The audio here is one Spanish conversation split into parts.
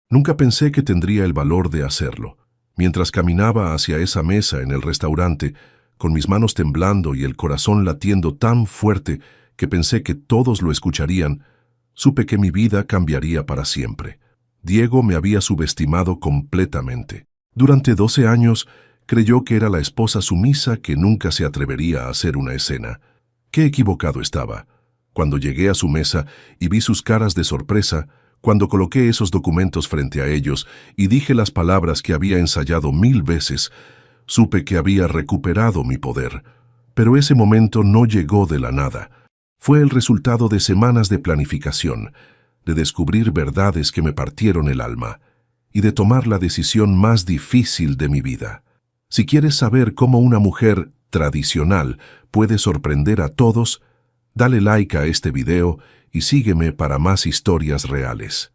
Nunca pensé que tendría el valor de hacerlo. Mientras caminaba hacia esa mesa en el restaurante, con mis manos temblando y el corazón latiendo tan fuerte que pensé que todos lo escucharían, supe que mi vida cambiaría para siempre. Diego me había subestimado completamente. Durante 12 años, creyó que era la esposa sumisa que nunca se atrevería a hacer una escena. Qué equivocado estaba. Cuando llegué a su mesa y vi sus caras de sorpresa, cuando coloqué esos documentos frente a ellos y dije las palabras que había ensayado 1000 veces, supe que había recuperado mi poder. Pero ese momento no llegó de la nada. Fue el resultado de semanas de planificación, de descubrir verdades que me partieron el alma y de tomar la decisión más difícil de mi vida. Si quieres saber cómo una mujer tradicional puede sorprender a todos, dale like a este video y sígueme para más historias reales.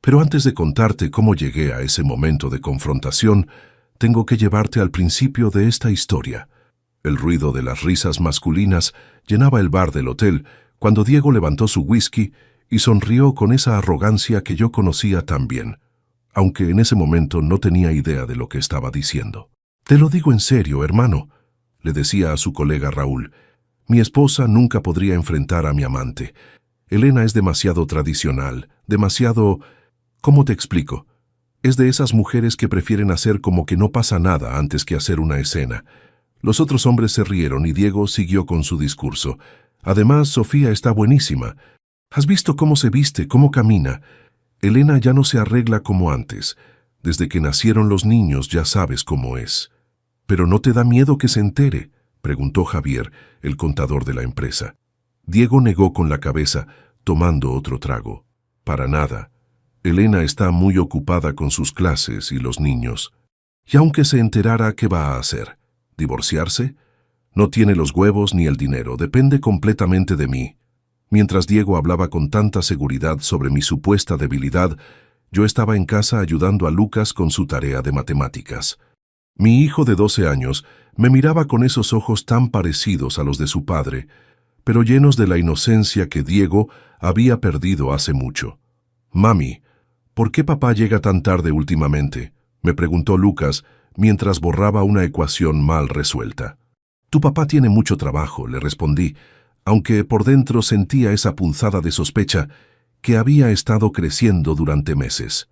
Pero antes de contarte cómo llegué a ese momento de confrontación, tengo que llevarte al principio de esta historia. El ruido de las risas masculinas llenaba el bar del hotel cuando Diego levantó su whisky y sonrió con esa arrogancia que yo conocía tan bien, aunque en ese momento no tenía idea de lo que estaba diciendo. «Te lo digo en serio, hermano», le decía a su colega Raúl. «Mi esposa nunca podría enfrentar a mi amante. Elena es demasiado tradicional, demasiado... ¿Cómo te explico? Es de esas mujeres que prefieren hacer como que no pasa nada antes que hacer una escena». Los otros hombres se rieron y Diego siguió con su discurso. «Además, Sofía está buenísima. ¿Has visto cómo se viste, cómo camina? Elena ya no se arregla como antes. Desde que nacieron los niños ya sabes cómo es». «¿Pero no te da miedo que se entere?», preguntó Javier, el contador de la empresa. Diego negó con la cabeza, tomando otro trago. «Para nada. Elena está muy ocupada con sus clases y los niños. Y aunque se enterara, ¿qué va a hacer? ¿Divorciarse? No tiene los huevos ni el dinero, depende completamente de mí». Mientras Diego hablaba con tanta seguridad sobre mi supuesta debilidad, yo estaba en casa ayudando a Lucas con su tarea de matemáticas. Mi hijo de 12 años me miraba con esos ojos tan parecidos a los de su padre, pero llenos de la inocencia que Diego había perdido hace mucho. «Mami, ¿por qué papá llega tan tarde últimamente?», me preguntó Lucas mientras borraba una ecuación mal resuelta. «Tu papá tiene mucho trabajo», le respondí, aunque por dentro sentía esa punzada de sospecha que había estado creciendo durante meses.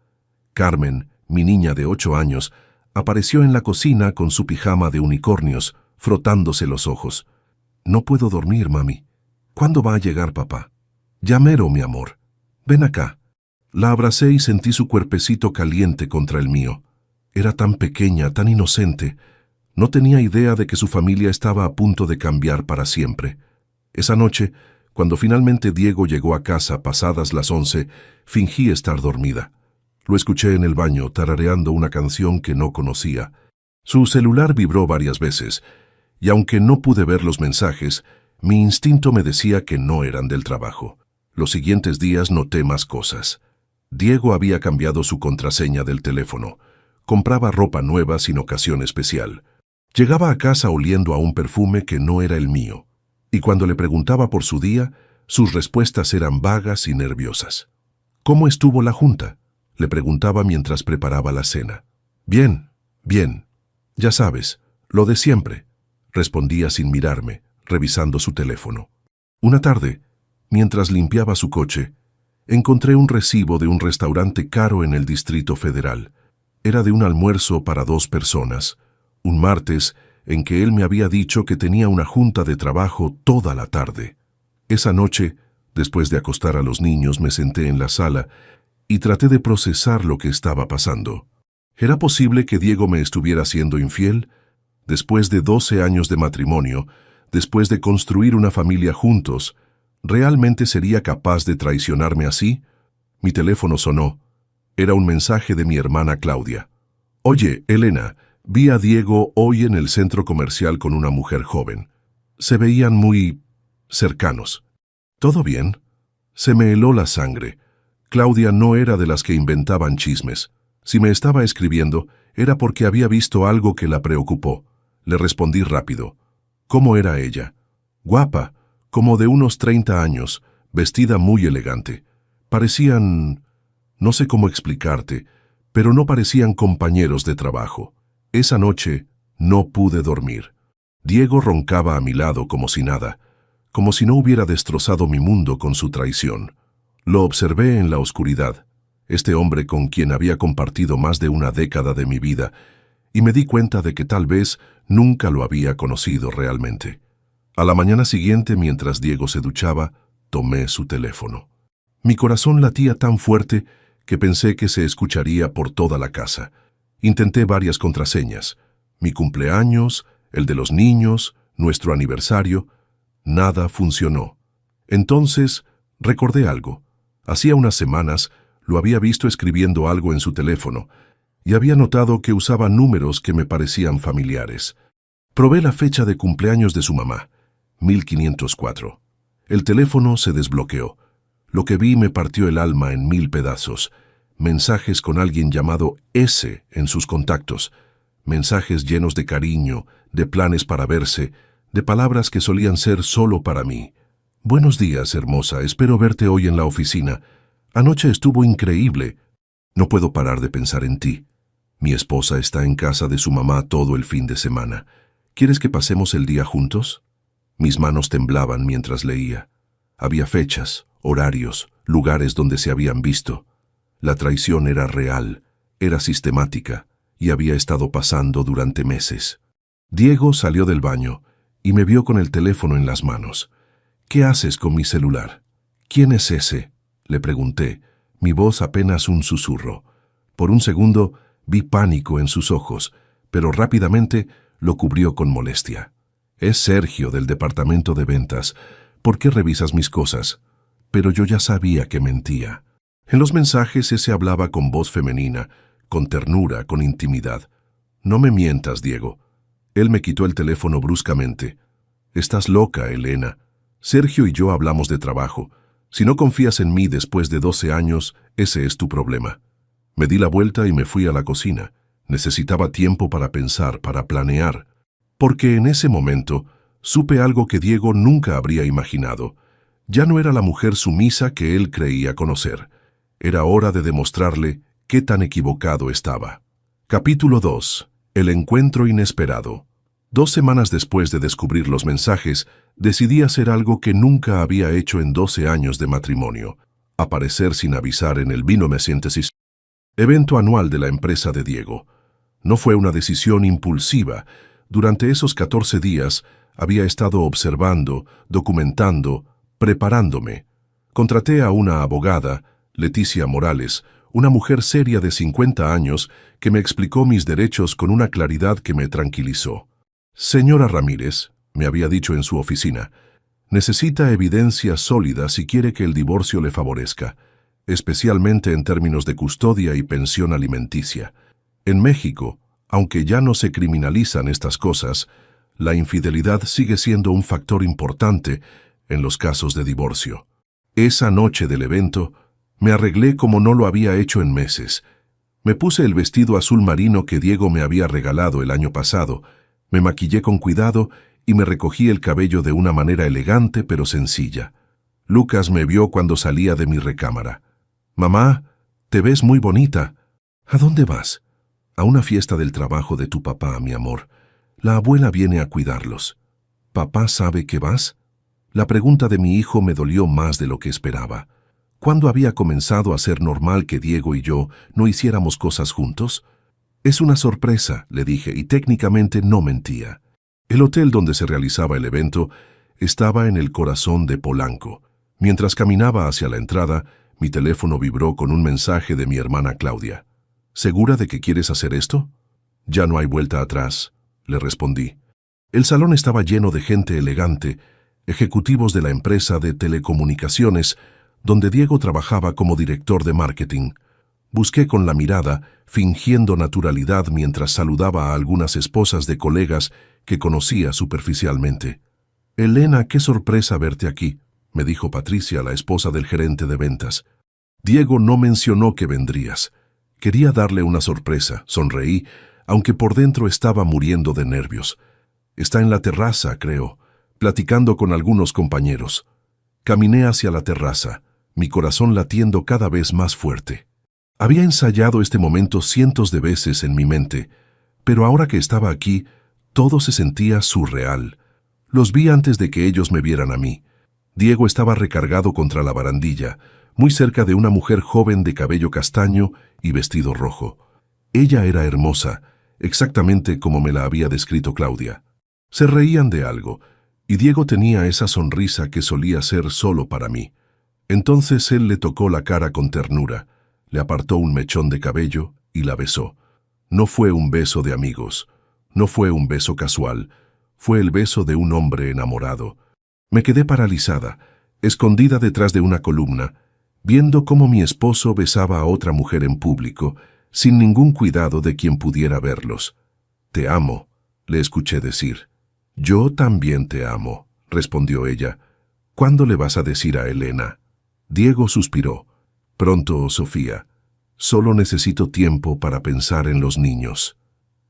Carmen, mi niña de 8 años, apareció en la cocina con su pijama de unicornios, frotándose los ojos. «No puedo dormir, mami. ¿Cuándo va a llegar papá?» «Ya mero, mi amor. Ven acá». La abracé y sentí su cuerpecito caliente contra el mío. Era tan pequeña, tan inocente. No tenía idea de que su familia estaba a punto de cambiar para siempre. Esa noche, cuando finalmente Diego llegó a casa pasadas las 11, fingí estar dormida. Lo escuché en el baño tarareando una canción que no conocía. Su celular vibró varias veces, y aunque no pude ver los mensajes, mi instinto me decía que no eran del trabajo. Los siguientes días noté más cosas. Diego había cambiado su contraseña del teléfono. Compraba ropa nueva sin ocasión especial. Llegaba a casa oliendo a un perfume que no era el mío. Y cuando le preguntaba por su día, sus respuestas eran vagas y nerviosas. «¿Cómo estuvo la junta?», le preguntaba mientras preparaba la cena. «Bien, bien. Ya sabes, lo de siempre», respondía sin mirarme, revisando su teléfono. Una tarde, mientras limpiaba su coche, encontré un recibo de un restaurante caro en el Distrito Federal. Era de un almuerzo para 2 personas, un martes en que él me había dicho que tenía una junta de trabajo toda la tarde. Esa noche, después de acostar a los niños, me senté en la sala y traté de procesar lo que estaba pasando. ¿Era posible que Diego me estuviera siendo infiel? Después de 12 años de matrimonio, después de construir una familia juntos, ¿realmente sería capaz de traicionarme así? Mi teléfono sonó. Era un mensaje de mi hermana Claudia. «Oye, Elena, vi a Diego hoy en el centro comercial con una mujer joven. Se veían muy cercanos. ¿Todo bien?» Se me heló la sangre. Claudia no era de las que inventaban chismes. Si me estaba escribiendo, era porque había visto algo que la preocupó. Le respondí rápido. ¿Cómo era ella? Guapa, como de unos 30 años, vestida muy elegante. Parecían... no sé cómo explicarte, pero no parecían compañeros de trabajo. Esa noche no pude dormir. Diego roncaba a mi lado como si nada, como si no hubiera destrozado mi mundo con su traición. Lo observé en la oscuridad, este hombre con quien había compartido más de una década de mi vida, y me di cuenta de que tal vez nunca lo había conocido realmente. A la mañana siguiente, mientras Diego se duchaba, tomé su teléfono. Mi corazón latía tan fuerte que pensé que se escucharía por toda la casa. Intenté varias contraseñas: mi cumpleaños, el de los niños, nuestro aniversario. Nada funcionó. Entonces recordé algo. Hacía unas semanas lo había visto escribiendo algo en su teléfono y había notado que usaba números que me parecían familiares. Probé la fecha de cumpleaños de su mamá, 1504. El teléfono se desbloqueó. Lo que vi me partió el alma en 1000 pedazos. Mensajes con alguien llamado S en sus contactos. Mensajes llenos de cariño, de planes para verse, de palabras que solían ser solo para mí. Buenos días, hermosa, espero verte hoy en la oficina. Anoche estuvo increíble. No puedo parar de pensar en ti. Mi esposa está en casa de su mamá todo el fin de semana. ¿Quieres que pasemos el día juntos? Mis manos temblaban mientras leía. Había fechas, horarios, lugares donde se habían visto. La traición era real, era sistemática, y había estado pasando durante meses. Diego salió del baño y me vio con el teléfono en las manos. ¿Qué haces con mi celular? ¿Quién es ese?, le pregunté, mi voz apenas un susurro. Por un segundo vi pánico en sus ojos, pero rápidamente lo cubrió con molestia. Es Sergio, del departamento de ventas. ¿Por qué revisas mis cosas? Pero yo ya sabía que mentía. En los mensajes ese hablaba con voz femenina, con ternura, con intimidad. No me mientas, Diego. Él me quitó el teléfono bruscamente. Estás loca, Elena. Sergio y yo hablamos de trabajo. Si no confías en mí después de 12 años, ese es tu problema. Me di la vuelta y me fui a la cocina. Necesitaba tiempo para pensar, para planear. Porque en ese momento supe algo que Diego nunca habría imaginado. Ya no era la mujer sumisa que él creía conocer. Era hora de demostrarle qué tan equivocado estaba. Capítulo 2. El encuentro inesperado. 2 semanas después de descubrir los mensajes, decidí hacer algo que nunca había hecho en 12 años de matrimonio: aparecer sin avisar en el Vino Me Sientes, evento anual de la empresa de Diego. No fue una decisión impulsiva. Durante esos 14 días había estado observando, documentando, preparándome. Contraté a una abogada, Leticia Morales, una mujer seria de 50 años que me explicó mis derechos con una claridad que me tranquilizó. Señora Ramírez, me había dicho en su oficina, necesita evidencia sólida si quiere que el divorcio le favorezca, especialmente en términos de custodia y pensión alimenticia. En México, aunque ya no se criminalizan estas cosas, la infidelidad sigue siendo un factor importante en los casos de divorcio. Esa noche del evento, me arreglé como no lo había hecho en meses. Me puse el vestido azul marino que Diego me había regalado el año pasado, me maquillé con cuidado y me recogí el cabello de una manera elegante pero sencilla. Lucas me vio cuando salía de mi recámara. «Mamá, te ves muy bonita. ¿A dónde vas?» «A una fiesta del trabajo de tu papá, mi amor. La abuela viene a cuidarlos». «¿Papá sabe que vas?» La pregunta de mi hijo me dolió más de lo que esperaba. ¿Cuándo había comenzado a ser normal que Diego y yo no hiciéramos cosas juntos? «Es una sorpresa», le dije, y técnicamente no mentía. El hotel donde se realizaba el evento estaba en el corazón de Polanco. Mientras caminaba hacia la entrada, mi teléfono vibró con un mensaje de mi hermana Claudia. «¿Segura de que quieres hacer esto?» «Ya no hay vuelta atrás», le respondí. El salón estaba lleno de gente elegante, ejecutivos de la empresa de telecomunicaciones, donde Diego trabajaba como director de marketing. Busqué con la mirada, fingiendo naturalidad mientras saludaba a algunas esposas de colegas que conocía superficialmente. «Elena, qué sorpresa verte aquí», me dijo Patricia, la esposa del gerente de ventas. «Diego no mencionó que vendrías. Quería darle una sorpresa», sonreí, aunque por dentro estaba muriendo de nervios. «Está en la terraza, creo, platicando con algunos compañeros». Caminé hacia la terraza, mi corazón latiendo cada vez más fuerte. Había ensayado este momento cientos de veces en mi mente, pero ahora que estaba aquí, todo se sentía surreal. Los vi antes de que ellos me vieran a mí. Diego estaba recargado contra la barandilla, muy cerca de una mujer joven de cabello castaño y vestido rojo. Ella era hermosa, exactamente como me la había descrito Claudia. Se reían de algo, y Diego tenía esa sonrisa que solía ser solo para mí. Entonces él le tocó la cara con ternura, le apartó un mechón de cabello y la besó. No fue un beso de amigos, no fue un beso casual, fue el beso de un hombre enamorado. Me quedé paralizada, escondida detrás de una columna, viendo cómo mi esposo besaba a otra mujer en público, sin ningún cuidado de quien pudiera verlos. «Te amo», le escuché decir. «Yo también te amo», respondió ella. «¿Cuándo le vas a decir a Elena?» Diego suspiró. «Pronto, Sofía. Solo necesito tiempo para pensar en los niños».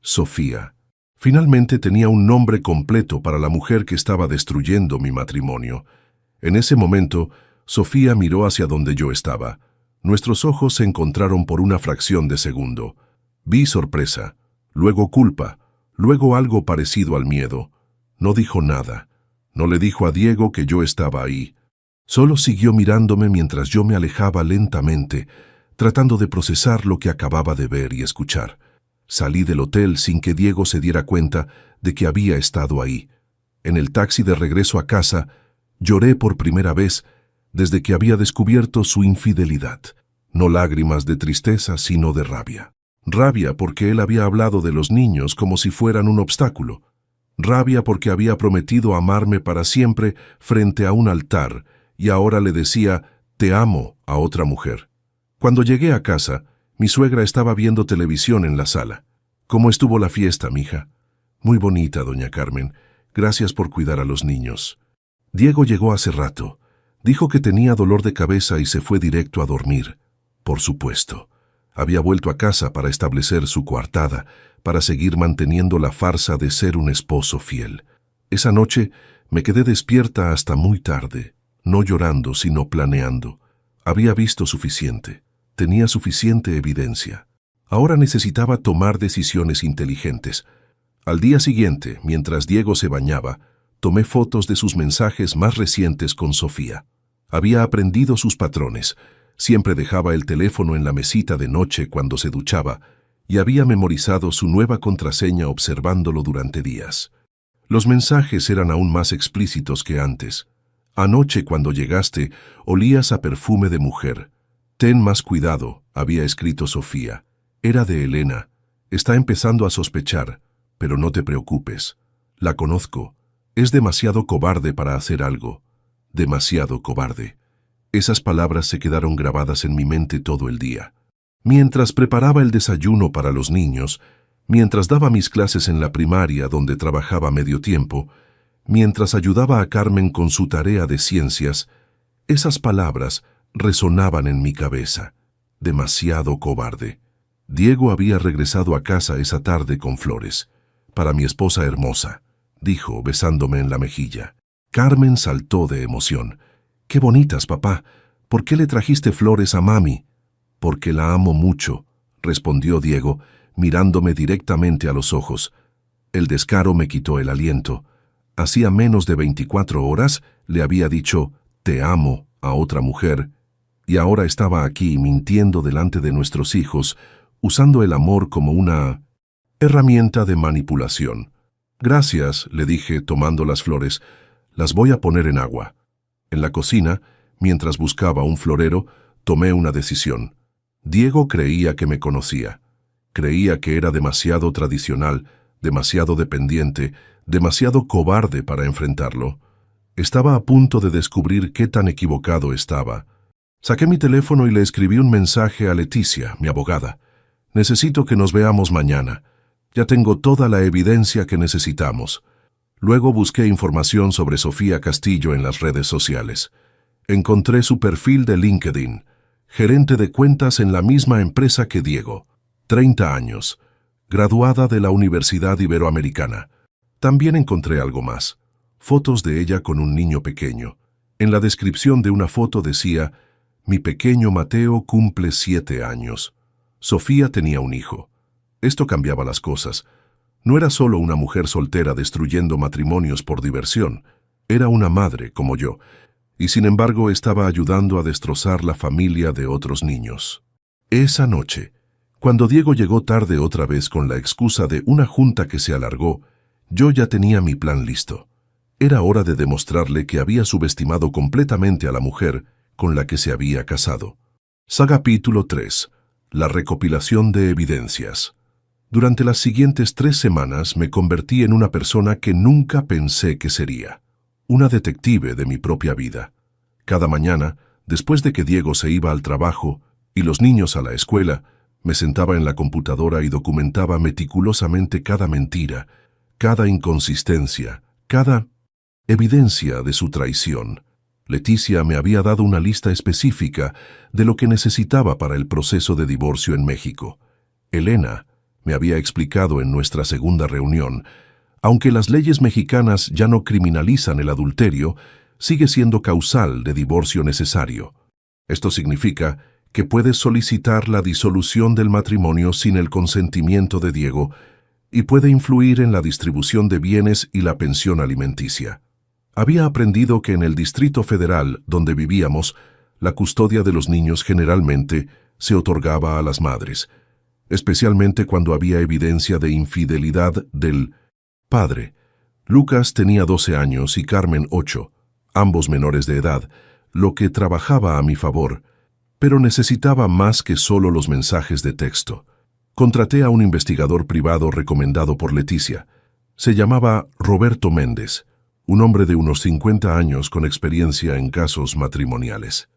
Sofía. Finalmente tenía un nombre completo para la mujer que estaba destruyendo mi matrimonio. En ese momento, Sofía miró hacia donde yo estaba. Nuestros ojos se encontraron por una fracción de segundo. Vi sorpresa, luego culpa, luego algo parecido al miedo. No dijo nada. No le dijo a Diego que yo estaba ahí. Solo siguió mirándome mientras yo me alejaba lentamente, tratando de procesar lo que acababa de ver y escuchar. Salí del hotel sin que Diego se diera cuenta de que había estado ahí. En el taxi de regreso a casa, lloré por primera vez desde que había descubierto su infidelidad. No lágrimas de tristeza, sino de rabia. Rabia porque él había hablado de los niños como si fueran un obstáculo. Rabia porque había prometido amarme para siempre frente a un altar y ahora le decía «te amo» a otra mujer. Cuando llegué a casa, mi suegra estaba viendo televisión en la sala. «¿Cómo estuvo la fiesta, mija?» «Muy bonita, doña Carmen. Gracias por cuidar a los niños». Diego llegó hace rato. Dijo que tenía dolor de cabeza y se fue directo a dormir. Por supuesto. Había vuelto a casa para establecer su coartada, para seguir manteniendo la farsa de ser un esposo fiel. Esa noche me quedé despierta hasta muy tarde, no llorando, sino planeando. Había visto suficiente. Tenía suficiente evidencia. Ahora necesitaba tomar decisiones inteligentes. Al día siguiente, mientras Diego se bañaba, tomé fotos de sus mensajes más recientes con Sofía. Había aprendido sus patrones. Siempre dejaba el teléfono en la mesita de noche cuando se duchaba y había memorizado su nueva contraseña observándolo durante días. Los mensajes eran aún más explícitos que antes. «Anoche cuando llegaste, olías a perfume de mujer. Ten más cuidado», había escrito Sofía. Era de Elena. «Está empezando a sospechar, pero no te preocupes. La conozco. Es demasiado cobarde para hacer algo. Demasiado cobarde». Esas palabras se quedaron grabadas en mi mente todo el día. Mientras preparaba el desayuno para los niños, mientras daba mis clases en la primaria donde trabajaba medio tiempo, mientras ayudaba a Carmen con su tarea de ciencias, esas palabras resonaban en mi cabeza. Demasiado cobarde. Diego había regresado a casa esa tarde con flores. «Para mi esposa hermosa», dijo, besándome en la mejilla. Carmen saltó de emoción. «¡Qué bonitas, papá! ¿Por qué le trajiste flores a mami?» «Porque la amo mucho», respondió Diego, mirándome directamente a los ojos. El descaro me quitó el aliento. Hacía menos de 24 horas le había dicho «te amo» a otra mujer, y ahora estaba aquí mintiendo delante de nuestros hijos, usando el amor como una herramienta de manipulación. «Gracias», le dije tomando las flores, «las voy a poner en agua». En la cocina, mientras buscaba un florero, tomé una decisión. Diego creía que me conocía. Creía que era demasiado tradicional, demasiado dependiente, demasiado cobarde para enfrentarlo. Estaba a punto de descubrir qué tan equivocado estaba. Saqué mi teléfono y le escribí un mensaje a Leticia, mi abogada. «Necesito que nos veamos mañana. Ya tengo toda la evidencia que necesitamos». Luego busqué información sobre Sofía Castillo en las redes sociales. Encontré su perfil de LinkedIn, gerente de cuentas en la misma empresa que Diego, 30 años, graduada de la Universidad Iberoamericana. También encontré algo más, fotos de ella con un niño pequeño. En la descripción de una foto decía, «Mi pequeño Mateo cumple 7 años». Sofía tenía un hijo. Esto cambiaba las cosas. No era solo una mujer soltera destruyendo matrimonios por diversión. Era una madre como yo, y sin embargo estaba ayudando a destrozar la familia de otros niños. Esa noche, cuando Diego llegó tarde otra vez con la excusa de una junta que se alargó, yo ya tenía mi plan listo. Era hora de demostrarle que había subestimado completamente a la mujer con la que se había casado. Capítulo 3. La recopilación de evidencias. Durante las siguientes 3 semanas me convertí en una persona que nunca pensé que sería. Una detective de mi propia vida. Cada mañana, después de que Diego se iba al trabajo y los niños a la escuela, me sentaba en la computadora y documentaba meticulosamente cada mentira, cada inconsistencia, cada evidencia de su traición. Leticia me había dado una lista específica de lo que necesitaba para el proceso de divorcio en México. Elena me había explicado en nuestra segunda reunión, aunque las leyes mexicanas ya no criminalizan el adulterio, sigue siendo causal de divorcio necesario. Esto significa que puedes solicitar la disolución del matrimonio sin el consentimiento de Diego y puede influir en la distribución de bienes y la pensión alimenticia. Había aprendido que en el Distrito Federal, donde vivíamos, la custodia de los niños generalmente se otorgaba a las madres, especialmente cuando había evidencia de infidelidad del padre. Lucas tenía 12 años y Carmen 8, ambos menores de edad, lo que trabajaba a mi favor, pero necesitaba más que solo los mensajes de texto. Contraté a un investigador privado recomendado por Leticia. Se llamaba Roberto Méndez, un hombre de unos 50 años con experiencia en casos matrimoniales.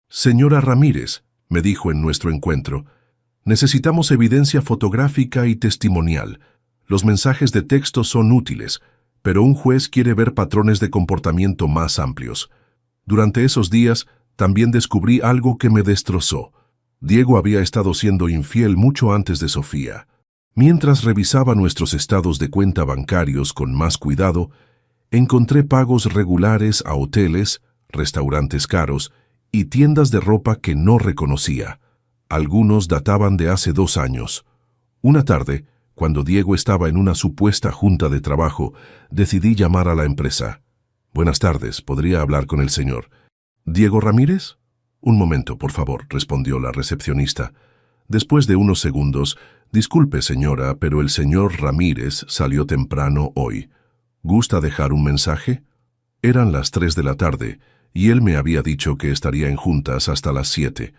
«Señora Ramírez», me dijo en nuestro encuentro, «necesitamos evidencia fotográfica y testimonial. Los mensajes de texto son útiles, pero un juez quiere ver patrones de comportamiento más amplios». Durante esos días, también descubrí algo que me destrozó. Diego había estado siendo infiel mucho antes de Sofía. Mientras revisaba nuestros estados de cuenta bancarios con más cuidado, encontré pagos regulares a hoteles, restaurantes caros y tiendas de ropa que no reconocía. Algunos databan de hace 2 años. Una tarde, cuando Diego estaba en una supuesta junta de trabajo, decidí llamar a la empresa. «Buenas tardes, ¿podría hablar con el señor Diego Ramírez?» «Un momento, por favor», respondió la recepcionista. Después de unos segundos, «Disculpe, señora, pero el señor Ramírez salió temprano hoy. ¿Gusta dejar un mensaje?» Eran las 3 de la tarde, y él me había dicho que estaría en juntas hasta las 7.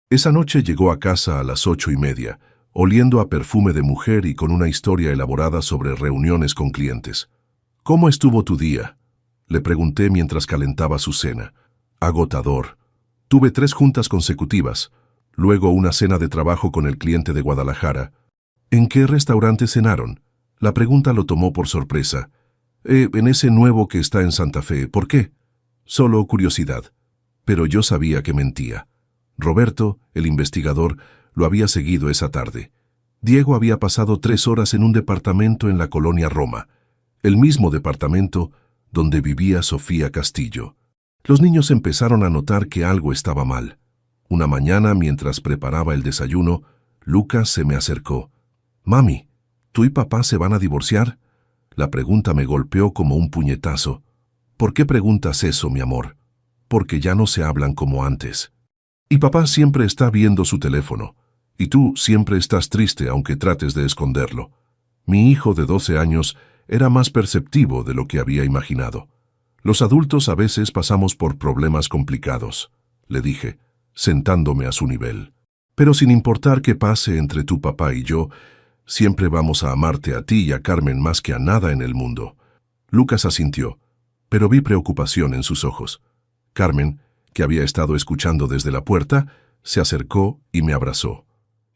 Esa noche llegó a casa a las 8:30, oliendo a perfume de mujer y con una historia elaborada sobre reuniones con clientes. «¿Cómo estuvo tu día?», le pregunté mientras calentaba su cena. «Agotador. Tuve 3 juntas consecutivas, luego una cena de trabajo con el cliente de Guadalajara». «¿En qué restaurante cenaron?». La pregunta lo tomó por sorpresa. «En ese nuevo que está en Santa Fe. ¿Por qué?». «Solo curiosidad». Pero yo sabía que mentía. Roberto, el investigador, lo había seguido esa tarde. Diego había pasado 3 horas en un departamento en la colonia Roma, el mismo departamento donde vivía Sofía Castillo. Los niños empezaron a notar que algo estaba mal. Una mañana, mientras preparaba el desayuno, Lucas se me acercó. «Mami, ¿tú y papá se van a divorciar?». La pregunta me golpeó como un puñetazo. «¿Por qué preguntas eso, mi amor?». «Porque ya no se hablan como antes. Y papá siempre está viendo su teléfono. Y tú siempre estás triste aunque trates de esconderlo». Mi hijo de 12 años era más perceptivo de lo que había imaginado. «Los adultos a veces pasamos por problemas complicados», le dije, sentándome a su nivel. «Pero sin importar qué pase entre tu papá y yo, siempre vamos a amarte a ti y a Carmen más que a nada en el mundo». Lucas asintió, pero vi preocupación en sus ojos. Carmen, que había estado escuchando desde la puerta, se acercó y me abrazó.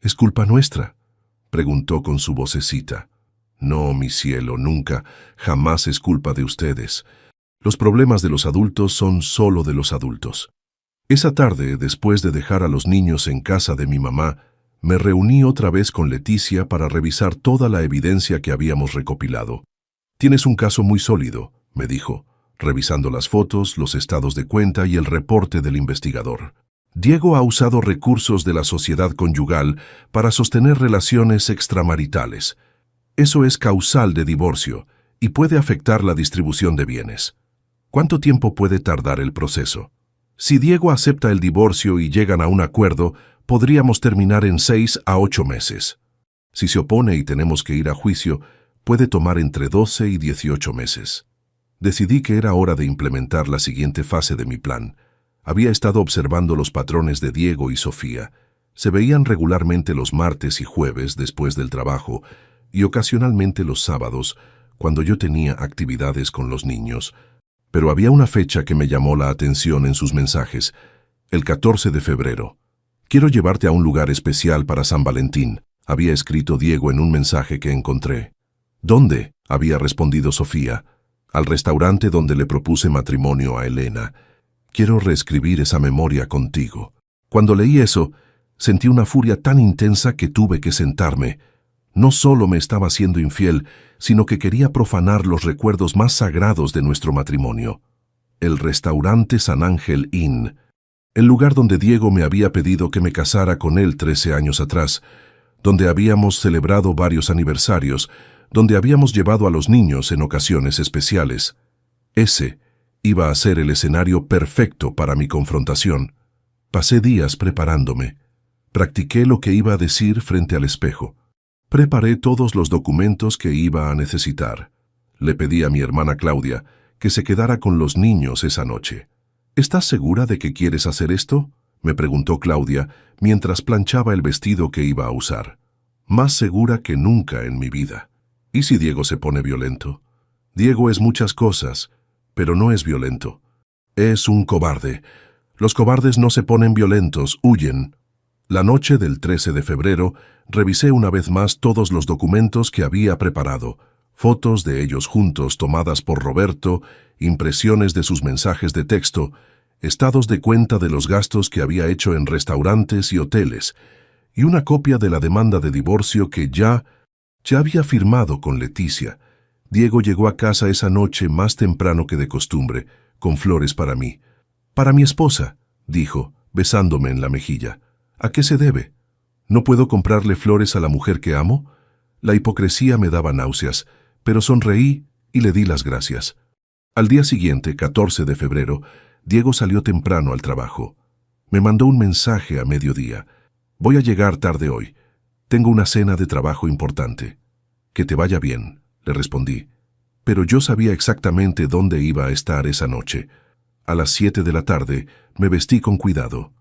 «¿Es culpa nuestra?», preguntó con su vocecita. «No, mi cielo, nunca, jamás es culpa de ustedes. Los problemas de los adultos son solo de los adultos». Esa tarde, después de dejar a los niños en casa de mi mamá, me reuní otra vez con Leticia para revisar toda la evidencia que habíamos recopilado. «Tienes un caso muy sólido», me dijo, revisando las fotos, los estados de cuenta y el reporte del investigador. Diego ha usado recursos de la sociedad conyugal para sostener relaciones extramaritales. Eso es causal de divorcio y puede afectar la distribución de bienes. ¿Cuánto tiempo puede tardar el proceso? Si Diego acepta el divorcio y llegan a un acuerdo, podríamos terminar en 6 a 8 meses. Si se opone y tenemos que ir a juicio, puede tomar entre 12 y 18 meses. Decidí que era hora de implementar la siguiente fase de mi plan. Había estado observando los patrones de Diego y Sofía. Se veían regularmente los martes y jueves después del trabajo y ocasionalmente los sábados, cuando yo tenía actividades con los niños. Pero había una fecha que me llamó la atención en sus mensajes: el 14 de febrero. «Quiero llevarte a un lugar especial para San Valentín», había escrito Diego en un mensaje que encontré. «¿Dónde?», había respondido Sofía. «Al restaurante donde le propuse matrimonio a Elena. Quiero reescribir esa memoria contigo». Cuando leí eso, sentí una furia tan intensa que tuve que sentarme. No solo me estaba siendo infiel, sino que quería profanar los recuerdos más sagrados de nuestro matrimonio. El restaurante San Ángel Inn, el lugar donde Diego me había pedido que me casara con él 13 años atrás, donde habíamos celebrado varios aniversarios, donde habíamos llevado a los niños en ocasiones especiales. Ese iba a ser el escenario perfecto para mi confrontación. Pasé días preparándome. Practiqué lo que iba a decir frente al espejo. Preparé todos los documentos que iba a necesitar. Le pedí a mi hermana Claudia que se quedara con los niños esa noche. «¿Estás segura de que quieres hacer esto?», me preguntó Claudia mientras planchaba el vestido que iba a usar. «Más segura que nunca en mi vida». «¿Y si Diego se pone violento?». «Diego es muchas cosas, pero no es violento. Es un cobarde. Los cobardes no se ponen violentos, huyen». La noche del 13 de febrero, revisé una vez más todos los documentos que había preparado, fotos de ellos juntos tomadas por Roberto, impresiones de sus mensajes de texto, estados de cuenta de los gastos que había hecho en restaurantes y hoteles, y una copia de la demanda de divorcio que ya había firmado con Leticia. Diego llegó a casa esa noche más temprano que de costumbre, con flores para mí. «Para mi esposa», dijo, besándome en la mejilla. «¿A qué se debe? ¿No puedo comprarle flores a la mujer que amo?». La hipocresía me daba náuseas, pero sonreí y le di las gracias. Al día siguiente, 14 de febrero, Diego salió temprano al trabajo. Me mandó un mensaje a mediodía. «Voy a llegar tarde hoy. Tengo una cena de trabajo importante». «Que te vaya bien», le respondí. Pero yo sabía exactamente dónde iba a estar esa noche. A las 7 de la tarde me vestí con cuidado.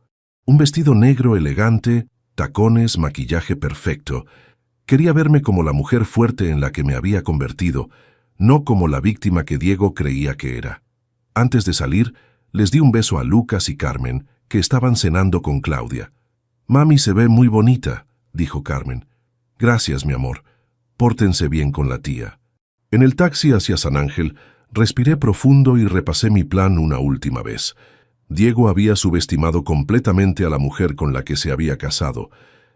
Un vestido negro elegante, tacones, maquillaje perfecto. Quería verme como la mujer fuerte en la que me había convertido, no como la víctima que Diego creía que era. Antes de salir, les di un beso a Lucas y Carmen, que estaban cenando con Claudia. «Mami se ve muy bonita», dijo Carmen. «Gracias, mi amor. Pórtense bien con la tía». En el taxi hacia San Ángel, respiré profundo y repasé mi plan una última vez. Diego había subestimado completamente a la mujer con la que se había casado.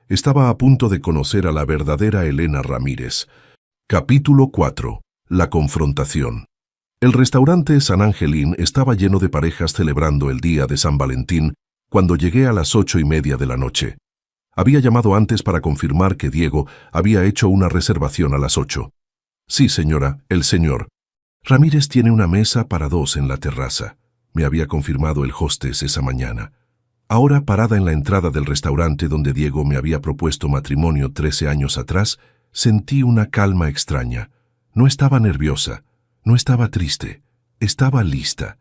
Estaba a punto de conocer a la verdadera Elena Ramírez. Capítulo 4. La confrontación. El restaurante San Ángel Inn estaba lleno de parejas celebrando el día de San Valentín cuando llegué a las 8:30 de la noche. Había llamado antes para confirmar que Diego había hecho una reservación a las 8. «Sí, señora, el señor Ramírez tiene una mesa para 2 en la terraza», me había confirmado el hostess esa mañana. Ahora, parada en la entrada del restaurante donde Diego me había propuesto matrimonio 13 años atrás, sentí una calma extraña. No estaba nerviosa, no estaba triste, estaba lista.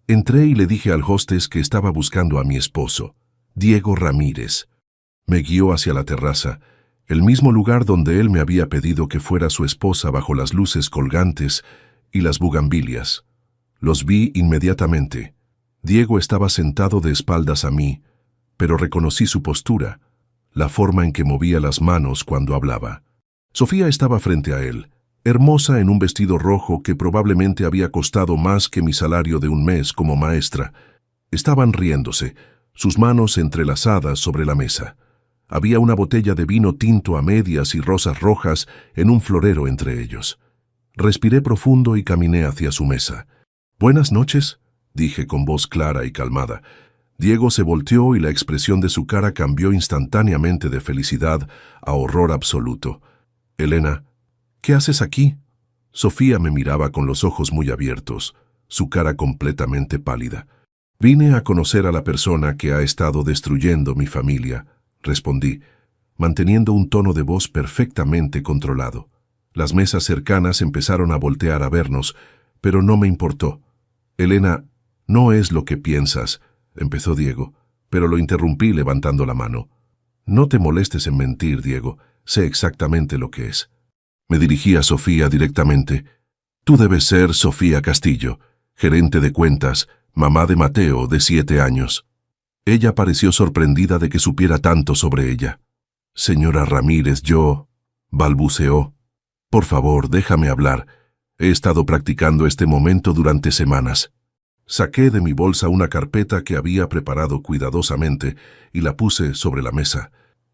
Entré y le dije al hostess que estaba buscando a mi esposo, Diego Ramírez. Me guió hacia la terraza, el mismo lugar donde él me había pedido que fuera su esposa bajo las luces colgantes y las bugambilias. Los vi inmediatamente. Diego estaba sentado de espaldas a mí, pero reconocí su postura, la forma en que movía las manos cuando hablaba. Sofía estaba frente a él, hermosa en un vestido rojo que probablemente había costado más que mi salario de un mes como maestra. Estaban riéndose, sus manos entrelazadas sobre la mesa. Había una botella de vino tinto a medias y rosas rojas en un florero entre ellos. Respiré profundo y caminé hacia su mesa. «Buenas noches», dije con voz clara y calmada. Diego se volteó y la expresión de su cara cambió instantáneamente de felicidad a horror absoluto. «Elena, ¿qué haces aquí?» Sofía me miraba con los ojos muy abiertos, su cara completamente pálida. «Vine a conocer a la persona que ha estado destruyendo mi familia», respondí, manteniendo un tono de voz perfectamente controlado. Las mesas cercanas empezaron a voltear a vernos, pero no me importó. «Elena, no es lo que piensas», empezó Diego, pero lo interrumpí levantando la mano. «No te molestes en mentir, Diego, sé exactamente lo que es». Me dirigí a Sofía directamente. «Tú debes ser Sofía Castillo, gerente de cuentas, mamá de Mateo, de 7 años». Ella pareció sorprendida de que supiera tanto sobre ella. «Señora Ramírez, yo...», balbuceó. «Por favor, déjame hablar. He estado practicando este momento durante semanas». Saqué de mi bolsa una carpeta que había preparado cuidadosamente y la puse sobre la mesa,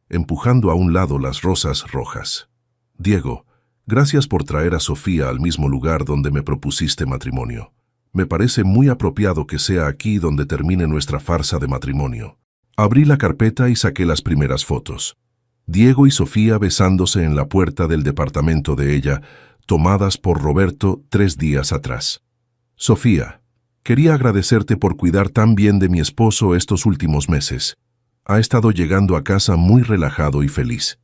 empujando a un lado las rosas rojas. «Diego, gracias por traer a Sofía al mismo lugar donde me propusiste matrimonio. Me parece muy apropiado que sea aquí donde termine nuestra farsa de matrimonio». Abrí la carpeta y saqué las primeras fotos. Diego y Sofía besándose en la puerta del departamento de ella, tomadas por Roberto 3 días atrás. «Sofía, quería agradecerte por cuidar tan bien de mi esposo estos últimos meses. Ha estado llegando a casa muy relajado y feliz».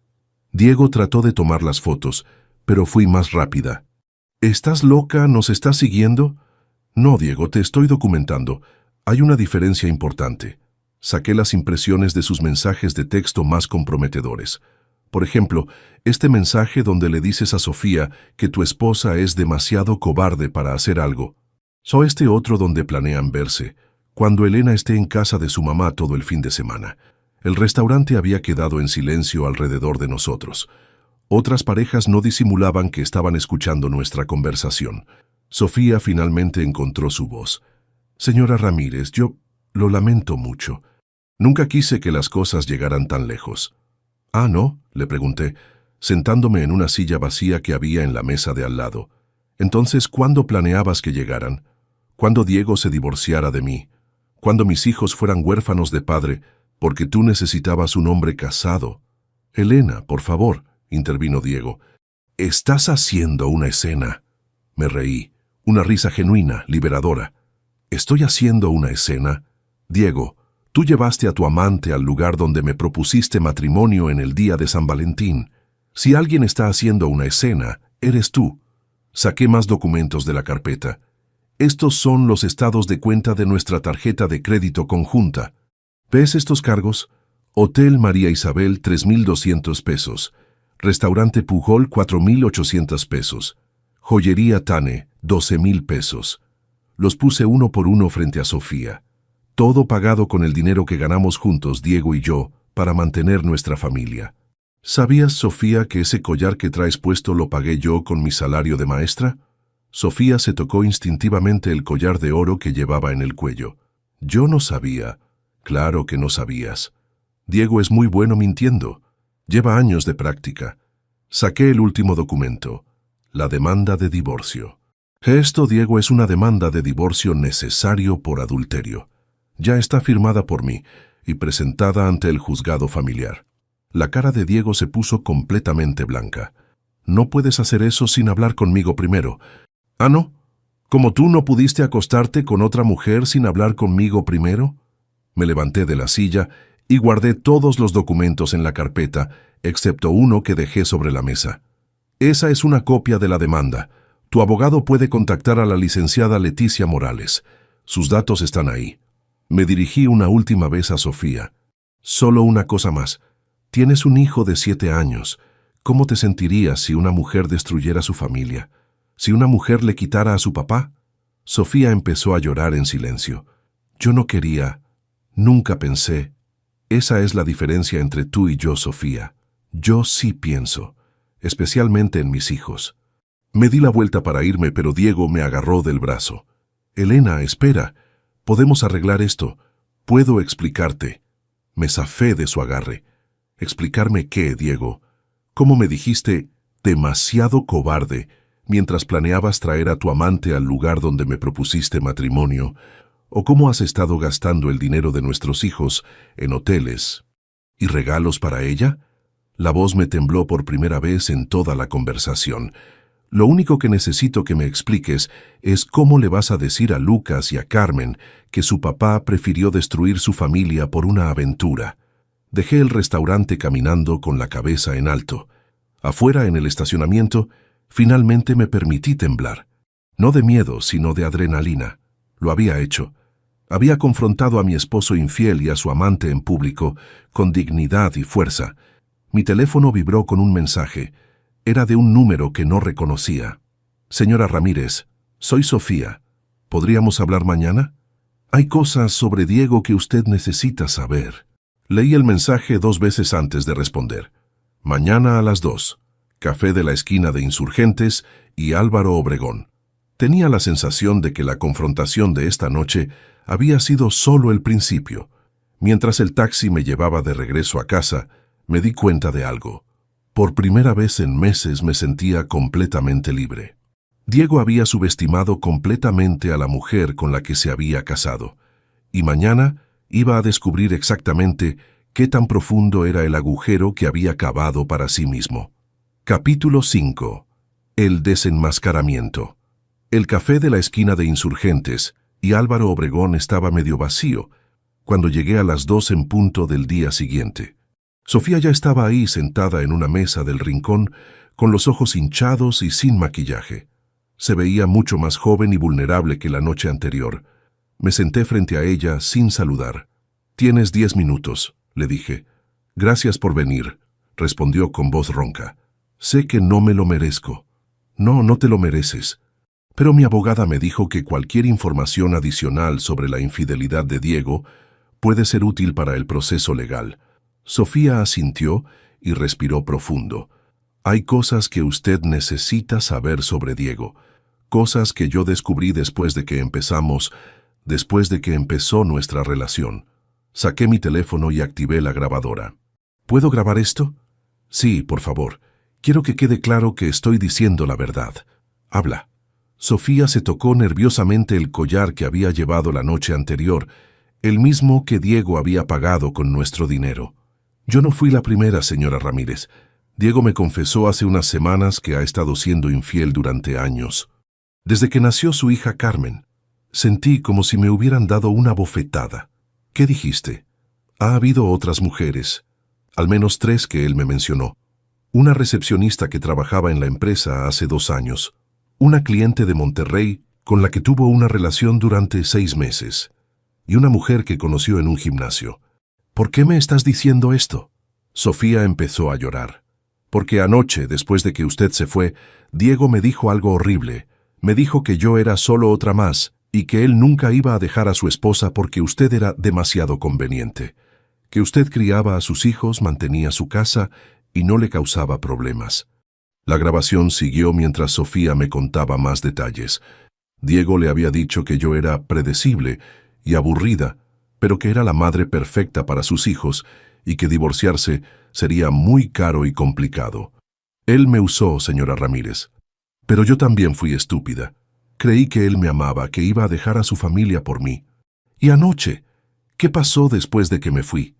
Diego trató de tomar las fotos, pero fui más rápida. «¿Estás loca? ¿Nos estás siguiendo?» «No, Diego, te estoy documentando. Hay una diferencia importante». Saqué las impresiones de sus mensajes de texto más comprometedores. Por ejemplo, este mensaje donde le dices a Sofía que tu esposa es demasiado cobarde para hacer algo. O este otro donde planean verse, cuando Elena esté en casa de su mamá todo el fin de semana. El restaurante había quedado en silencio alrededor de nosotros. Otras parejas no disimulaban que estaban escuchando nuestra conversación. Sofía finalmente encontró su voz. «Señora Ramírez, yo lo lamento mucho. Nunca quise que las cosas llegaran tan lejos». «¿Ah, no?», le pregunté, sentándome en una silla vacía que había en la mesa de al lado. «Entonces, ¿cuándo planeabas que llegaran? ¿Cuándo Diego se divorciara de mí? ¿Cuándo mis hijos fueran huérfanos de padre, porque tú necesitabas un hombre casado?» «Elena, por favor», intervino Diego. «Estás haciendo una escena». Me reí, una risa genuina, liberadora. «¿Estoy haciendo una escena? Diego, tú llevaste a tu amante al lugar donde me propusiste matrimonio en el día de San Valentín. Si alguien está haciendo una escena, eres tú». Saqué más documentos de la carpeta. «Estos son los estados de cuenta de nuestra tarjeta de crédito conjunta. ¿Ves estos cargos? Hotel María Isabel, 3,200 pesos. Restaurante Pujol, 4,800 pesos. Joyería Tane, 12,000 pesos. Los puse uno por uno frente a Sofía. Todo pagado con el dinero que ganamos juntos, Diego y yo, para mantener nuestra familia. ¿Sabías, Sofía, que ese collar que traes puesto lo pagué yo con mi salario de maestra?» Sofía se tocó instintivamente el collar de oro que llevaba en el cuello. «Yo no sabía». «Claro que no sabías. Diego es muy bueno mintiendo. Lleva años de práctica». Saqué el último documento. La demanda de divorcio. «Esto, Diego, es una demanda de divorcio necesario por adulterio. Ya está firmada por mí y presentada ante el juzgado familiar». La cara de Diego se puso completamente blanca. «No puedes hacer eso sin hablar conmigo primero». «¿Ah, no? ¿Como tú no pudiste acostarte con otra mujer sin hablar conmigo primero?» Me levanté de la silla y guardé todos los documentos en la carpeta, excepto uno que dejé sobre la mesa. «Esa es una copia de la demanda. Tu abogado puede contactar a la licenciada Leticia Morales. Sus datos están ahí». Me dirigí una última vez a Sofía. «Solo una cosa más. Tienes un hijo de 7 años. ¿Cómo te sentirías si una mujer destruyera su familia? ¿Si una mujer le quitara a su papá?» Sofía empezó a llorar en silencio. «Yo no quería. Nunca pensé. Esa es la diferencia entre tú y yo, Sofía. Yo sí pienso, especialmente en mis hijos». Me di la vuelta para irme, pero Diego me agarró del brazo. «Elena, espera. Podemos arreglar esto. Puedo explicarte». Me zafé de su agarre. «¿Explicarme qué, Diego? ¿Cómo me dijiste, demasiado cobarde, mientras planeabas traer a tu amante al lugar donde me propusiste matrimonio? ¿O cómo has estado gastando el dinero de nuestros hijos en hoteles y regalos para ella? La voz me tembló por primera vez en toda la conversación. Lo único que necesito que me expliques es cómo le vas a decir a Lucas y a Carmen que su papá prefirió destruir su familia por una aventura. Dejé el restaurante caminando con la cabeza en alto. Afuera, en el estacionamiento, finalmente me permití temblar. No de miedo, sino de adrenalina. Lo había hecho. Había confrontado a mi esposo infiel y a su amante en público, con dignidad y fuerza. Mi teléfono vibró con un mensaje. Era de un número que no reconocía. Señora Ramírez, soy Sofía. ¿Podríamos hablar mañana? Hay cosas sobre Diego que usted necesita saber. Leí el mensaje 2 veces antes de responder. Mañana a las 2. Café de la esquina de Insurgentes y Álvaro Obregón. Tenía la sensación de que la confrontación de esta noche había sido solo el principio. Mientras el taxi me llevaba de regreso a casa, me di cuenta de algo. Por primera vez en meses me sentía completamente libre. Diego había subestimado completamente a la mujer con la que se había casado, y mañana iba a descubrir exactamente qué tan profundo era el agujero que había cavado para sí mismo. Capítulo 5. El desenmascaramiento. El café de la esquina de Insurgentes y Álvaro Obregón estaba medio vacío cuando llegué a las 2 en punto del día siguiente. Sofía ya estaba ahí sentada en una mesa del rincón, con los ojos hinchados y sin maquillaje. Se veía mucho más joven y vulnerable que la noche anterior. Me senté frente a ella sin saludar. «Tienes 10 minutos», le dije. «Gracias por venir», respondió con voz ronca. «Sé que no me lo merezco». «No, no te lo mereces». Pero mi abogada me dijo que cualquier información adicional sobre la infidelidad de Diego puede ser útil para el proceso legal. Sofía asintió y respiró profundo. Hay cosas que usted necesita saber sobre Diego, cosas que yo descubrí después de que empezó nuestra relación. Saqué mi teléfono y activé la grabadora. ¿Puedo grabar esto? Sí, por favor. Quiero que quede claro que estoy diciendo la verdad. Habla. Sofía se tocó nerviosamente el collar que había llevado la noche anterior, el mismo que Diego había pagado con nuestro dinero. Yo no fui la primera, señora Ramírez. Diego me confesó hace unas semanas que ha estado siendo infiel durante años. Desde que nació su hija Carmen, sentí como si me hubieran dado una bofetada. ¿Qué dijiste? Ha habido otras mujeres, al menos 3 que él me mencionó. Una recepcionista que trabajaba en la empresa hace 2 años. Una cliente de Monterrey con la que tuvo una relación durante 6 meses. Y una mujer que conoció en un gimnasio. ¿Por qué me estás diciendo esto? Sofía empezó a llorar. Porque anoche, después de que usted se fue, Diego me dijo algo horrible. Me dijo que yo era solo otra más y que él nunca iba a dejar a su esposa porque usted era demasiado conveniente. Que usted criaba a sus hijos, mantenía su casa y no le causaba problemas. La grabación siguió mientras Sofía me contaba más detalles. Diego le había dicho que yo era predecible y aburrida, pero que era la madre perfecta para sus hijos y que divorciarse sería muy caro y complicado. Él me usó, señora Ramírez. Pero yo también fui estúpida. Creí que él me amaba, que iba a dejar a su familia por mí. Y anoche, ¿qué pasó después de que me fui?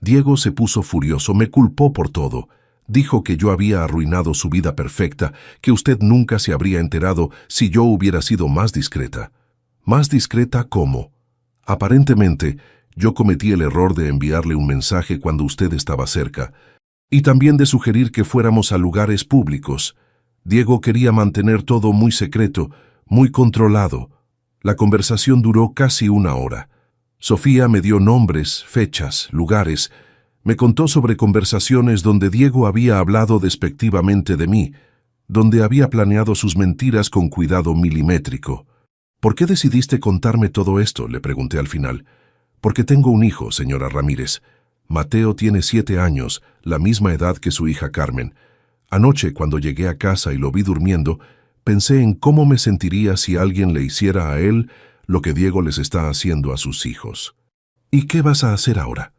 Diego se puso furioso, me culpó por todo. Dijo que yo había arruinado su vida perfecta, que usted nunca se habría enterado si yo hubiera sido más discreta. ¿Más discreta cómo? Aparentemente, yo cometí el error de enviarle un mensaje cuando usted estaba cerca, y también de sugerir que fuéramos a lugares públicos. Diego quería mantener todo muy secreto, muy controlado. La conversación duró casi 1 hora. Sofía me dio nombres, fechas, lugares. Me contó sobre conversaciones donde Diego había hablado despectivamente de mí, donde había planeado sus mentiras con cuidado milimétrico. ¿Por qué decidiste contarme todo esto?, le pregunté al final. Porque tengo un hijo, señora Ramírez. Mateo tiene 7 años, la misma edad que su hija Carmen. Anoche, cuando llegué a casa y lo vi durmiendo, pensé en cómo me sentiría si alguien le hiciera a él lo que Diego les está haciendo a sus hijos. ¿Y qué vas a hacer ahora?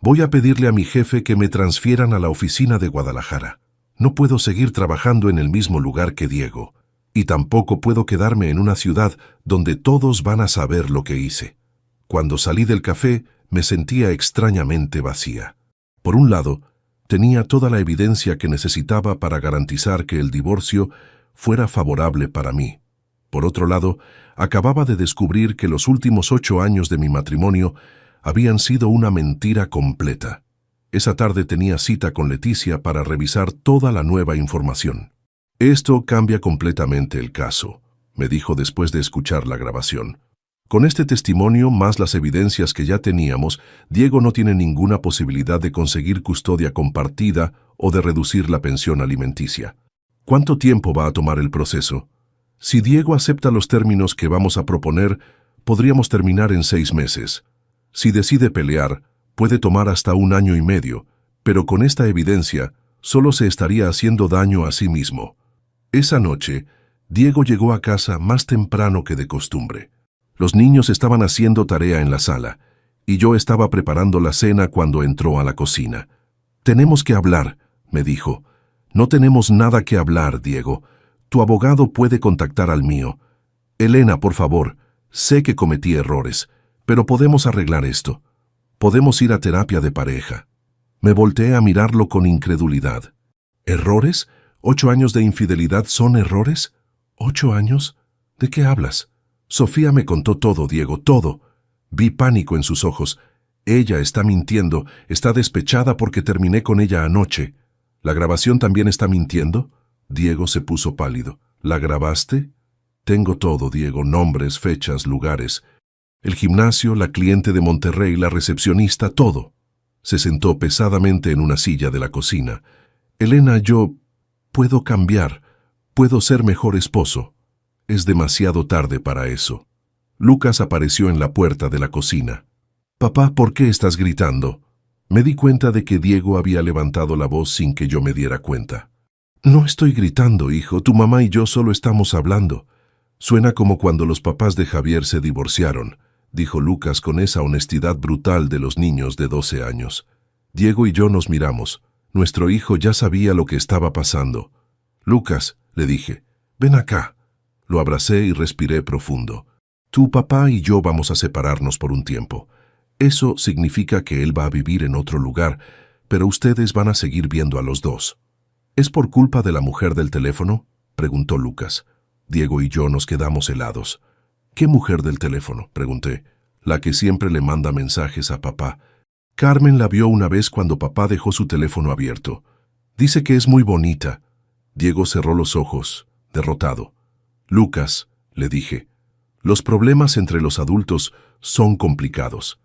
Voy a pedirle a mi jefe que me transfieran a la oficina de Guadalajara. No puedo seguir trabajando en el mismo lugar que Diego. Y tampoco puedo quedarme en una ciudad donde todos van a saber lo que hice. Cuando salí del café, me sentía extrañamente vacía. Por un lado, tenía toda la evidencia que necesitaba para garantizar que el divorcio fuera favorable para mí. Por otro lado, acababa de descubrir que los últimos 8 años de mi matrimonio habían sido una mentira completa. Esa tarde tenía cita con Leticia para revisar toda la nueva información. «Esto cambia completamente el caso», me dijo después de escuchar la grabación. «Con este testimonio más las evidencias que ya teníamos, Diego no tiene ninguna posibilidad de conseguir custodia compartida o de reducir la pensión alimenticia. ¿Cuánto tiempo va a tomar el proceso? Si Diego acepta los términos que vamos a proponer, podríamos terminar en 6 meses. Si decide pelear, puede tomar hasta 1 año y medio, pero con esta evidencia solo se estaría haciendo daño a sí mismo». Esa noche, Diego llegó a casa más temprano que de costumbre. Los niños estaban haciendo tarea en la sala, y yo estaba preparando la cena cuando entró a la cocina. «Tenemos que hablar», me dijo. «No tenemos nada que hablar, Diego. Tu abogado puede contactar al mío. Elena, por favor, sé que cometí errores, pero podemos arreglar esto. Podemos ir a terapia de pareja». Me volteé a mirarlo con incredulidad. «¿Errores? ¿8 años de infidelidad son errores? ¿8 años? ¿De qué hablas?» Sofía me contó todo, Diego, todo. Vi pánico en sus ojos. Ella está mintiendo, está despechada porque terminé con ella anoche. ¿La grabación también está mintiendo? Diego se puso pálido. ¿La grabaste? Tengo todo, Diego, nombres, fechas, lugares. El gimnasio, la cliente de Monterrey, la recepcionista, todo. Se sentó pesadamente en una silla de la cocina. Elena, yo puedo cambiar, puedo ser mejor esposo. Es demasiado tarde para eso. Lucas apareció en la puerta de la cocina. «Papá, ¿por qué estás gritando?» Me di cuenta de que Diego había levantado la voz sin que yo me diera cuenta. «No estoy gritando, hijo, tu mamá y yo solo estamos hablando. Suena como cuando los papás de Javier se divorciaron», dijo Lucas con esa honestidad brutal de los niños de 12 años. Diego y yo nos miramos. Nuestro hijo ya sabía lo que estaba pasando. «Lucas», le dije, «ven acá». Lo abracé y respiré profundo. «Tu papá y yo vamos a separarnos por un tiempo. Eso significa que él va a vivir en otro lugar, pero ustedes van a seguir viendo a los dos». «¿Es por culpa de la mujer del teléfono?», preguntó Lucas. Diego y yo nos quedamos helados. «¿Qué mujer del teléfono?», pregunté. «La que siempre le manda mensajes a papá. Carmen la vio una vez cuando papá dejó su teléfono abierto. Dice que es muy bonita». Diego cerró los ojos, derrotado. «Lucas», le dije, «los problemas entre los adultos son complicados.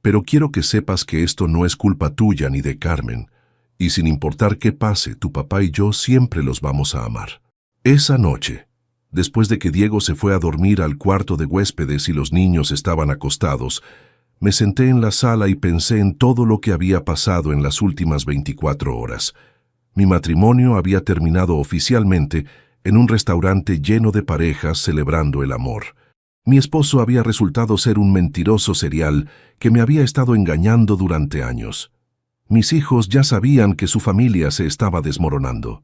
Pero quiero que sepas que esto no es culpa tuya ni de Carmen, y sin importar qué pase, tu papá y yo siempre los vamos a amar». Esa noche, después de que Diego se fue a dormir al cuarto de huéspedes y los niños estaban acostados, me senté en la sala y pensé en todo lo que había pasado en las últimas 24 horas. Mi matrimonio había terminado oficialmente en un restaurante lleno de parejas celebrando el amor. Mi esposo había resultado ser un mentiroso serial que me había estado engañando durante años. Mis hijos ya sabían que su familia se estaba desmoronando.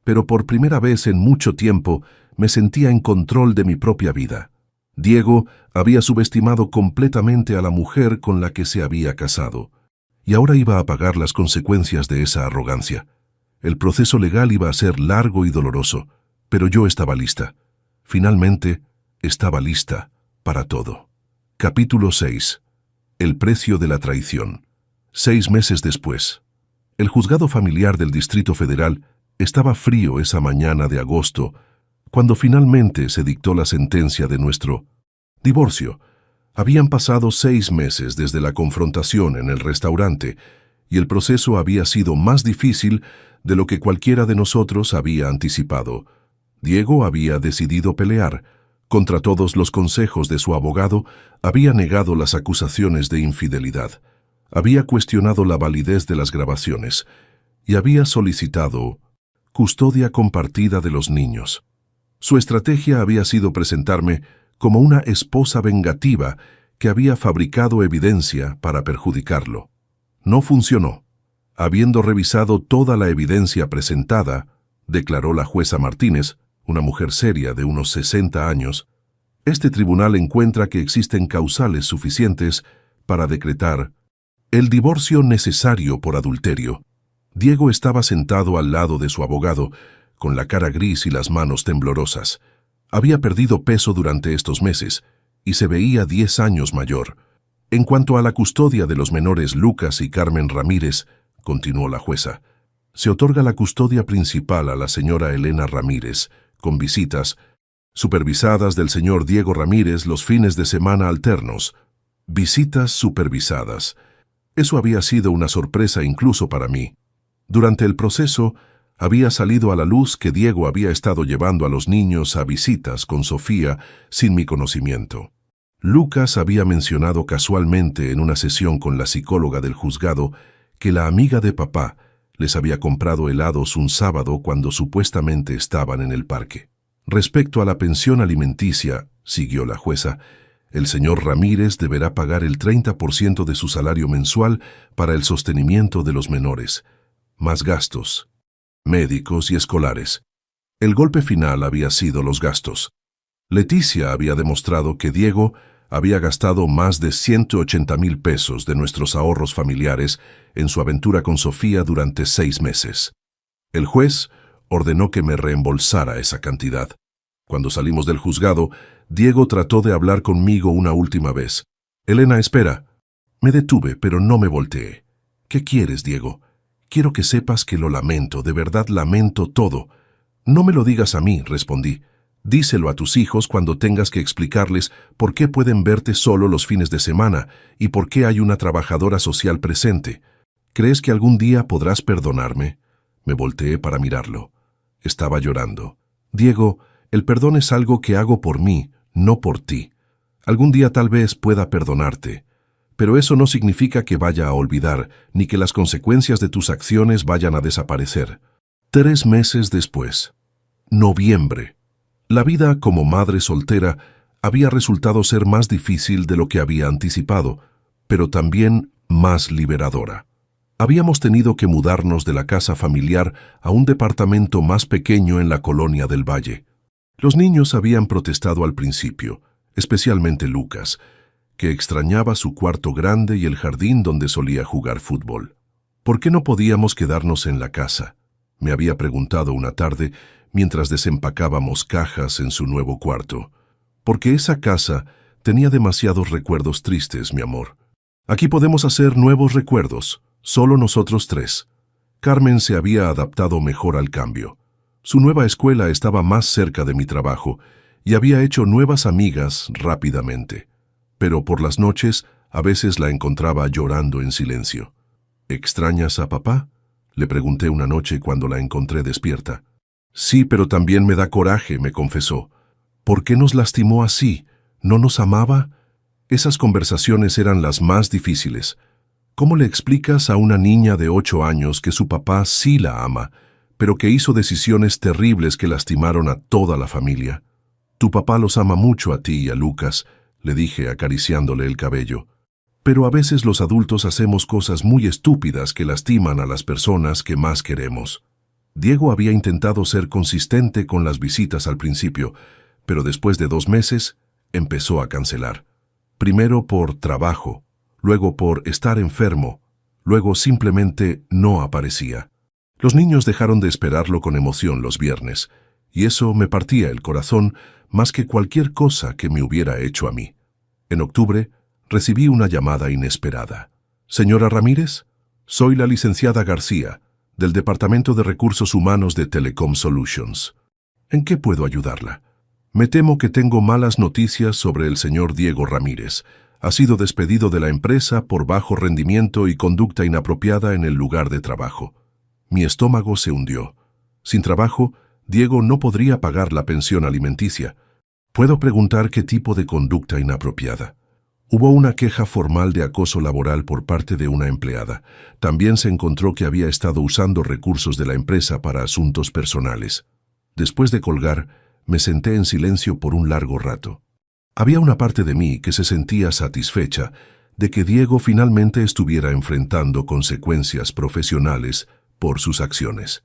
Pero por primera vez en mucho tiempo me sentía en control de mi propia vida. Diego había subestimado completamente a la mujer con la que se había casado, y ahora iba a pagar las consecuencias de esa arrogancia. El proceso legal iba a ser largo y doloroso, pero yo estaba lista. Finalmente, estaba lista para todo. Capítulo 6. El precio de la traición. 6 meses después. El juzgado familiar del Distrito Federal estaba frío esa mañana de agosto, cuando finalmente se dictó la sentencia de nuestro divorcio. Habían pasado 6 meses desde la confrontación en el restaurante, y el proceso había sido más difícil de lo que cualquiera de nosotros había anticipado. Diego había decidido pelear. Contra todos los consejos de su abogado, había negado las acusaciones de infidelidad, había cuestionado la validez de las grabaciones y había solicitado custodia compartida de los niños. Su estrategia había sido presentarme como una esposa vengativa que había fabricado evidencia para perjudicarlo. No funcionó. Habiendo revisado toda la evidencia presentada, declaró la jueza Martínez, una mujer seria de unos 60 años, Este tribunal encuentra que existen causales suficientes para decretar el divorcio necesario por adulterio. Diego estaba sentado al lado de su abogado, con la cara gris y las manos temblorosas. Había perdido peso durante estos meses y se veía 10 años mayor. En cuanto a la custodia de los menores Lucas y Carmen Ramírez, continuó la jueza, se otorga la custodia principal a la señora Elena Ramírez, con visitas supervisadas del señor Diego Ramírez los fines de semana alternos. Visitas supervisadas. Eso había sido una sorpresa incluso para mí. Durante el proceso, había salido a la luz que Diego había estado llevando a los niños a visitas con Sofía sin mi conocimiento. Lucas había mencionado casualmente en una sesión con la psicóloga del juzgado que la amiga de papá les había comprado helados un sábado cuando supuestamente estaban en el parque. Respecto a la pensión alimenticia, siguió la jueza, el señor Ramírez deberá pagar el 30% de su salario mensual para el sostenimiento de los menores, más gastos médicos y escolares. El golpe final había sido los gastos. Leticia había demostrado que Diego había gastado más de 180,000 pesos de nuestros ahorros familiares en su aventura con Sofía durante 6 meses. El juez ordenó que me reembolsara esa cantidad. Cuando salimos del juzgado, Diego trató de hablar conmigo una última vez. «Elena, espera». Me detuve, pero no me volteé. «¿Qué quieres, Diego? Quiero que sepas que lo lamento, de verdad lamento todo». «No me lo digas a mí», respondí. «Díselo a tus hijos cuando tengas que explicarles por qué pueden verte solo los fines de semana y por qué hay una trabajadora social presente. ¿Crees que algún día podrás perdonarme?» Me volteé para mirarlo. Estaba llorando. «Diego, el perdón es algo que hago por mí, no por ti. Algún día tal vez pueda perdonarte. Pero eso no significa que vaya a olvidar, ni que las consecuencias de tus acciones vayan a desaparecer». 3 meses después. Noviembre. La vida como madre soltera había resultado ser más difícil de lo que había anticipado, pero también más liberadora. Habíamos tenido que mudarnos de la casa familiar a un departamento más pequeño en la colonia del Valle. Los niños habían protestado al principio, especialmente Lucas, que extrañaba su cuarto grande y el jardín donde solía jugar fútbol. ¿Por qué no podíamos quedarnos en la casa?, me había preguntado una tarde mientras desempacábamos cajas en su nuevo cuarto. Porque esa casa tenía demasiados recuerdos tristes, mi amor. Aquí podemos hacer nuevos recuerdos, solo nosotros 3. Carmen se había adaptado mejor al cambio. Su nueva escuela estaba más cerca de mi trabajo y había hecho nuevas amigas rápidamente. Pero por las noches a veces la encontraba llorando en silencio. «¿Extrañas a papá?», le pregunté una noche cuando la encontré despierta. «Sí, pero también me da coraje», me confesó. «¿Por qué nos lastimó así? ¿No nos amaba?». Esas conversaciones eran las más difíciles. ¿Cómo le explicas a una niña de 8 años que su papá sí la ama, pero que hizo decisiones terribles que lastimaron a toda la familia? «Tu papá los ama mucho a ti y a Lucas», le dije acariciándole el cabello. «Pero a veces los adultos hacemos cosas muy estúpidas que lastiman a las personas que más queremos». Diego había intentado ser consistente con las visitas al principio, pero después de 2 meses empezó a cancelar. Primero por trabajo, luego por estar enfermo, luego simplemente no aparecía. Los niños dejaron de esperarlo con emoción los viernes, y eso me partía el corazón más que cualquier cosa que me hubiera hecho a mí. En octubre, recibí una llamada inesperada. «Señora Ramírez, soy la licenciada García, del Departamento de Recursos Humanos de Telecom Solutions. ¿En qué puedo ayudarla? Me temo que tengo malas noticias sobre el señor Diego Ramírez. Ha sido despedido de la empresa por bajo rendimiento y conducta inapropiada en el lugar de trabajo». Mi estómago se hundió. Sin trabajo, Diego no podría pagar la pensión alimenticia. ¿Puedo preguntar qué tipo de conducta inapropiada? Hubo una queja formal de acoso laboral por parte de una empleada. También se encontró que había estado usando recursos de la empresa para asuntos personales. Después de colgar, me senté en silencio por un largo rato. Había una parte de mí que se sentía satisfecha de que Diego finalmente estuviera enfrentando consecuencias profesionales por sus acciones.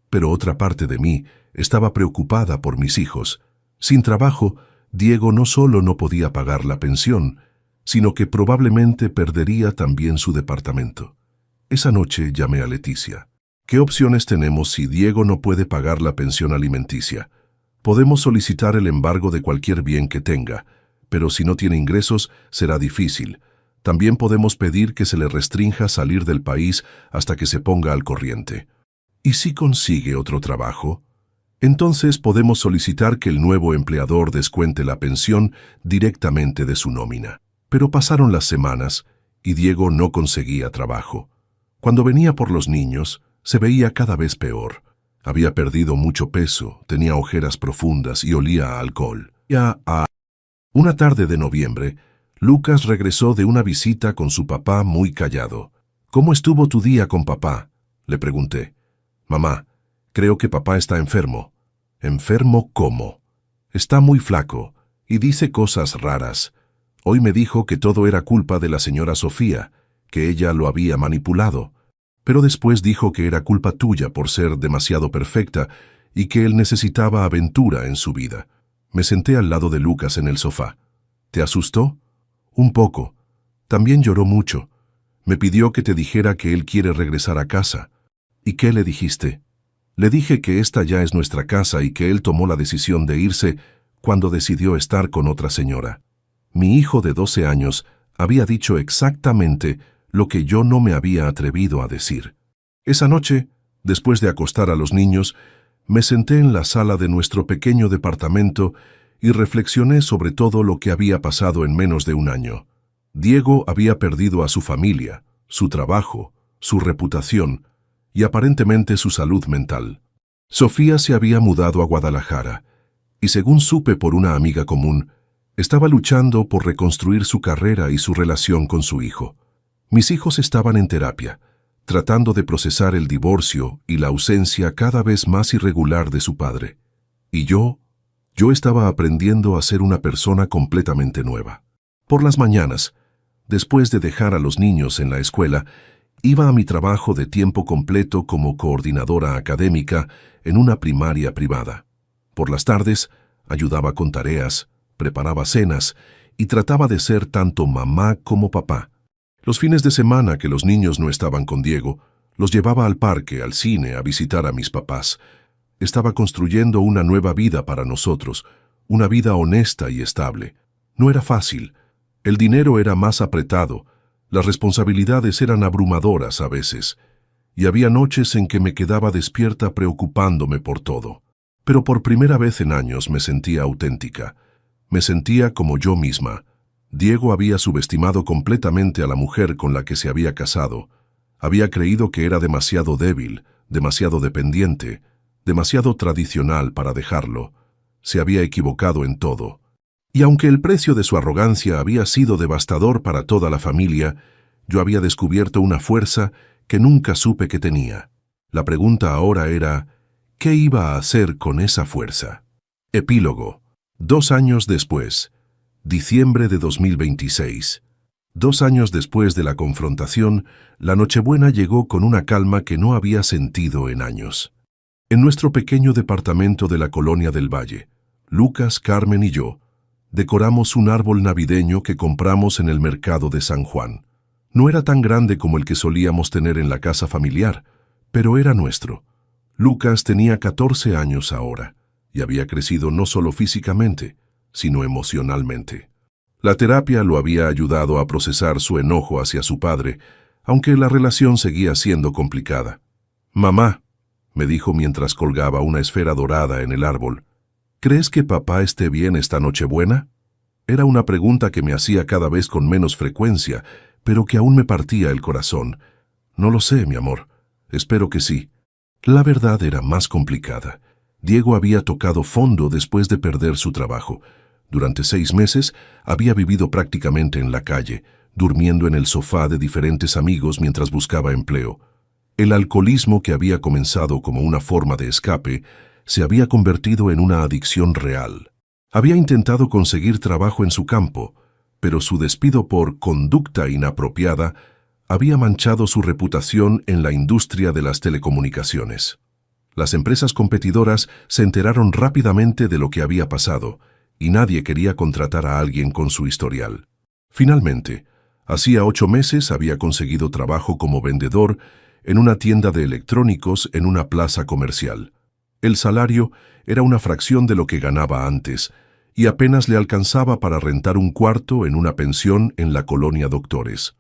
Pero otra parte de mí estaba preocupada por mis hijos. Sin trabajo, Diego no solo no podía pagar la pensión, sino que probablemente perdería también su departamento. Esa noche llamé a Leticia. ¿Qué opciones tenemos si Diego no puede pagar la pensión alimenticia? Podemos solicitar el embargo de cualquier bien que tenga, pero si no tiene ingresos, será difícil. También podemos pedir que se le restrinja salir del país hasta que se ponga al corriente. ¿Y si consigue otro trabajo? Entonces podemos solicitar que el nuevo empleador descuente la pensión directamente de su nómina. Pero pasaron las semanas y Diego no conseguía trabajo. Cuando venía por los niños, se veía cada vez peor. Había perdido mucho peso, tenía ojeras profundas y olía a alcohol. Una tarde de noviembre, Lucas regresó de una visita con su papá muy callado. ¿Cómo estuvo tu día con papá?, le pregunté. Mamá, creo que papá está enfermo. ¿Enfermo cómo? Está muy flaco y dice cosas raras. Hoy me dijo que todo era culpa de la señora Sofía, que ella lo había manipulado. Pero después dijo que era culpa tuya por ser demasiado perfecta y que él necesitaba aventura en su vida. Me senté al lado de Lucas en el sofá. ¿Te asustó? Un poco. También lloró mucho. Me pidió que te dijera que él quiere regresar a casa. ¿Y qué le dijiste? Le dije que esta ya es nuestra casa y que él tomó la decisión de irse cuando decidió estar con otra señora. Mi hijo de 12 años había dicho exactamente lo que yo no me había atrevido a decir. Esa noche, después de acostar a los niños, me senté en la sala de nuestro pequeño departamento y reflexioné sobre todo lo que había pasado en menos de un año. Diego había perdido a su familia, su trabajo, su reputación y aparentemente su salud mental. Sofía se había mudado a Guadalajara y, según supe por una amiga común, estaba luchando por reconstruir su carrera y su relación con su hijo. Mis hijos estaban en terapia, tratando de procesar el divorcio y la ausencia cada vez más irregular de su padre. Y yo estaba aprendiendo a ser una persona completamente nueva. Por las mañanas, después de dejar a los niños en la escuela, iba a mi trabajo de tiempo completo como coordinadora académica en una primaria privada. Por las tardes, ayudaba con tareas, preparaba cenas y trataba de ser tanto mamá como papá. Los fines de semana que los niños no estaban con Diego, los llevaba al parque, al cine, a visitar a mis papás. Estaba construyendo una nueva vida para nosotros, una vida honesta y estable. No era fácil. El dinero era más apretado, las responsabilidades eran abrumadoras a veces, y había noches en que me quedaba despierta preocupándome por todo. Pero por primera vez en años me sentía auténtica. Me sentía como yo misma. Diego había subestimado completamente a la mujer con la que se había casado. Había creído que era demasiado débil, demasiado dependiente, demasiado tradicional para dejarlo. Se había equivocado en todo. Y aunque el precio de su arrogancia había sido devastador para toda la familia, yo había descubierto una fuerza que nunca supe que tenía. La pregunta ahora era, ¿qué iba a hacer con esa fuerza? Epílogo. 2 años después. Diciembre de 2026. 2 años después de la confrontación, la Nochebuena llegó con una calma que no había sentido en años. En nuestro pequeño departamento de la Colonia del Valle, Lucas, Carmen y yo decoramos un árbol navideño que compramos en el mercado de San Juan. No era tan grande como el que solíamos tener en la casa familiar, pero era nuestro. Lucas tenía 14 años ahora y había crecido no solo físicamente, sino emocionalmente. La terapia lo había ayudado a procesar su enojo hacia su padre, aunque la relación seguía siendo complicada. «Mamá», me dijo mientras colgaba una esfera dorada en el árbol, «¿crees que papá esté bien esta Nochebuena?». Era una pregunta que me hacía cada vez con menos frecuencia, pero que aún me partía el corazón. «No lo sé, mi amor. Espero que sí». La verdad era más complicada. Diego había tocado fondo después de perder su trabajo. Durante 6 meses había vivido prácticamente en la calle, durmiendo en el sofá de diferentes amigos mientras buscaba empleo. El alcoholismo, que había comenzado como una forma de escape, se había convertido en una adicción real. Había intentado conseguir trabajo en su campo, pero su despido por conducta inapropiada había manchado su reputación en la industria de las telecomunicaciones. Las empresas competidoras se enteraron rápidamente de lo que había pasado y nadie quería contratar a alguien con su historial. Finalmente, hacía 8 meses había conseguido trabajo como vendedor en una tienda de electrónicos en una plaza comercial. El salario era una fracción de lo que ganaba antes, y apenas le alcanzaba para rentar un cuarto en una pensión en la colonia Doctores.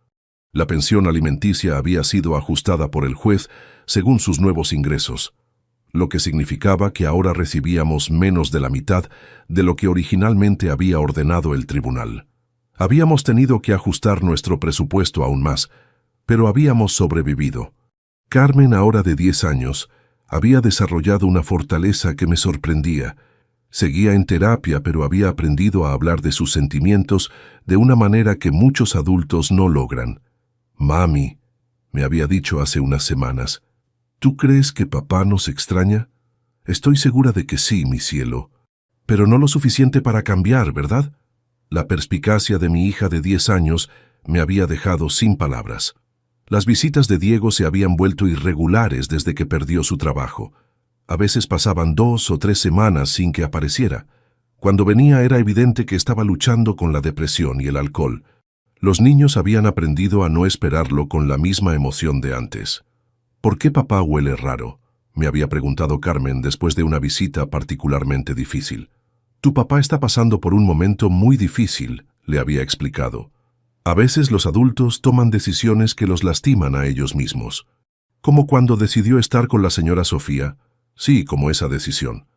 La pensión alimenticia había sido ajustada por el juez según sus nuevos ingresos, lo que significaba que ahora recibíamos menos de la mitad de lo que originalmente había ordenado el tribunal. Habíamos tenido que ajustar nuestro presupuesto aún más, pero habíamos sobrevivido. Carmen, ahora de 10 años, había desarrollado una fortaleza que me sorprendía. Seguía en terapia, pero había aprendido a hablar de sus sentimientos de una manera que muchos adultos no logran. «Mami», me había dicho hace unas semanas, «¿tú crees que papá nos extraña?» «Estoy segura de que sí, mi cielo. Pero no lo suficiente para cambiar, ¿verdad?» La perspicacia de mi hija de 10 años me había dejado sin palabras. Las visitas de Diego se habían vuelto irregulares desde que perdió su trabajo. A veces pasaban 2 o 3 semanas sin que apareciera. Cuando venía era evidente que estaba luchando con la depresión y el alcohol. Los niños habían aprendido a no esperarlo con la misma emoción de antes. «¿Por qué papá huele raro?», me había preguntado Carmen después de una visita particularmente difícil. «Tu papá está pasando por un momento muy difícil», le había explicado. «A veces los adultos toman decisiones que los lastiman a ellos mismos. Como cuando decidió estar con la señora Sofía. Sí, como esa decisión.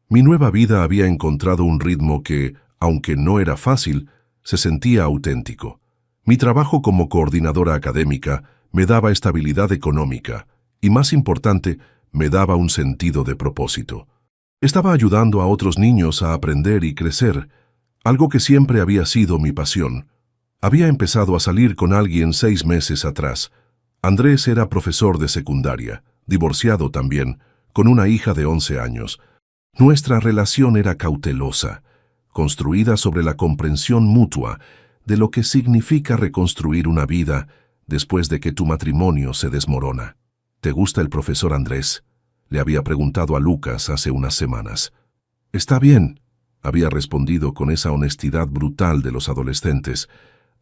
Mi nueva vida había encontrado un ritmo que, aunque no era fácil, se sentía auténtico. Mi trabajo como coordinadora académica me daba estabilidad económica y, más importante, me daba un sentido de propósito. Estaba ayudando a otros niños a aprender y crecer, algo que siempre había sido mi pasión. Había empezado a salir con alguien 6 meses atrás. Andrés era profesor de secundaria, divorciado también, con una hija de 11 años. Nuestra relación era cautelosa, construida sobre la comprensión mutua de lo que significa reconstruir una vida después de que tu matrimonio se desmorona. «¿Te gusta el profesor Andrés?», le había preguntado a Lucas hace unas semanas. «Está bien», había respondido con esa honestidad brutal de los adolescentes.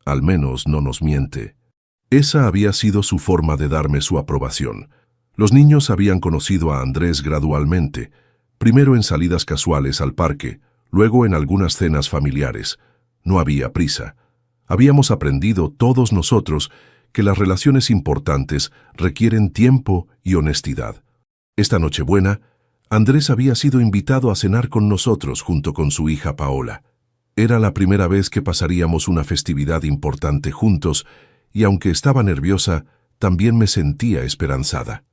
«Al menos no nos miente». Esa había sido su forma de darme su aprobación. Los niños habían conocido a Andrés gradualmente, primero en salidas casuales al parque, luego en algunas cenas familiares. No había prisa. Habíamos aprendido todos nosotros que las relaciones importantes requieren tiempo y honestidad. Esta Nochebuena, Andrés había sido invitado a cenar con nosotros junto con su hija Paola. Era la primera vez que pasaríamos una festividad importante juntos, y aunque estaba nerviosa, también me sentía esperanzada.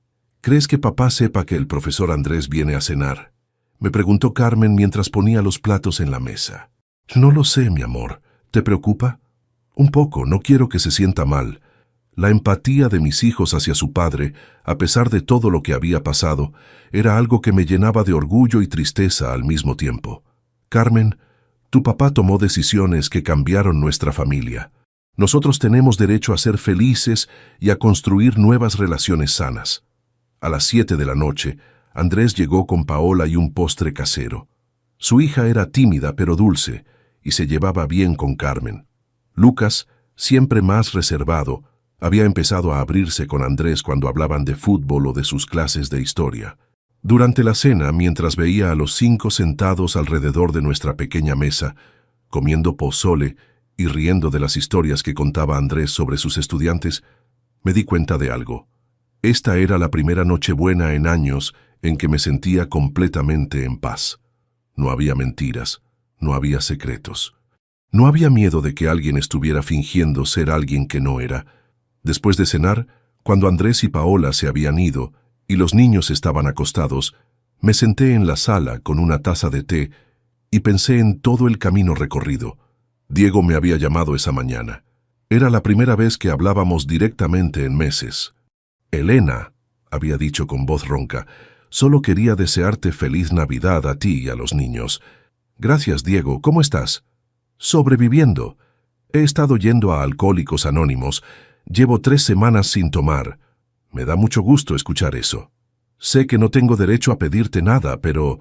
«¿Crees que papá sepa que el profesor Andrés viene a cenar?», me preguntó Carmen mientras ponía los platos en la mesa. «No lo sé, mi amor. ¿Te preocupa?» «Un poco, no quiero que se sienta mal». La empatía de mis hijos hacia su padre, a pesar de todo lo que había pasado, era algo que me llenaba de orgullo y tristeza al mismo tiempo. «Carmen, tu papá tomó decisiones que cambiaron nuestra familia. Nosotros tenemos derecho a ser felices y a construir nuevas relaciones sanas». A las 7 de la noche, Andrés llegó con Paola y un postre casero. Su hija era tímida pero dulce y se llevaba bien con Carmen. Lucas, siempre más reservado, había empezado a abrirse con Andrés cuando hablaban de fútbol o de sus clases de historia. Durante la cena, mientras veía a los 5 sentados alrededor de nuestra pequeña mesa, comiendo pozole y riendo de las historias que contaba Andrés sobre sus estudiantes, me di cuenta de algo. Esta era la primera Nochebuena en años en que me sentía completamente en paz. No había mentiras, no había secretos. No había miedo de que alguien estuviera fingiendo ser alguien que no era. Después de cenar, cuando Andrés y Paola se habían ido y los niños estaban acostados, me senté en la sala con una taza de té y pensé en todo el camino recorrido. Diego me había llamado esa mañana. Era la primera vez que hablábamos directamente en meses. «Elena», había dicho con voz ronca, «solo quería desearte feliz Navidad a ti y a los niños». «Gracias, Diego. ¿Cómo estás?» «Sobreviviendo. He estado yendo a Alcohólicos Anónimos. Llevo 3 semanas sin tomar». «Me da mucho gusto escuchar eso. Sé que no tengo derecho a pedirte nada, pero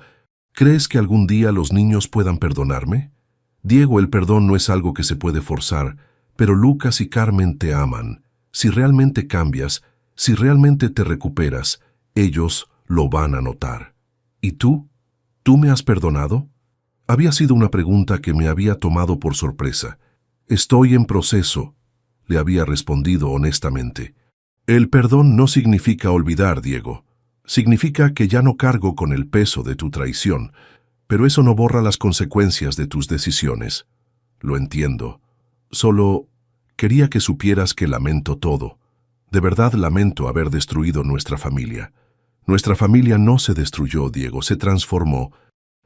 ¿crees que algún día los niños puedan perdonarme?» Diego, el perdón no es algo que se puede forzar, pero Lucas y Carmen te aman. Si realmente cambias, si realmente te recuperas, ellos lo van a notar. ¿Y tú? ¿Tú me has perdonado? Había sido una pregunta que me había tomado por sorpresa. Estoy en proceso, le había respondido honestamente. El perdón no significa olvidar, Diego. Significa que ya no cargo con el peso de tu traición, pero eso no borra las consecuencias de tus decisiones. Lo entiendo. Solo quería que supieras que lamento todo. De verdad lamento haber destruido nuestra familia. Nuestra familia no se destruyó, Diego, se transformó.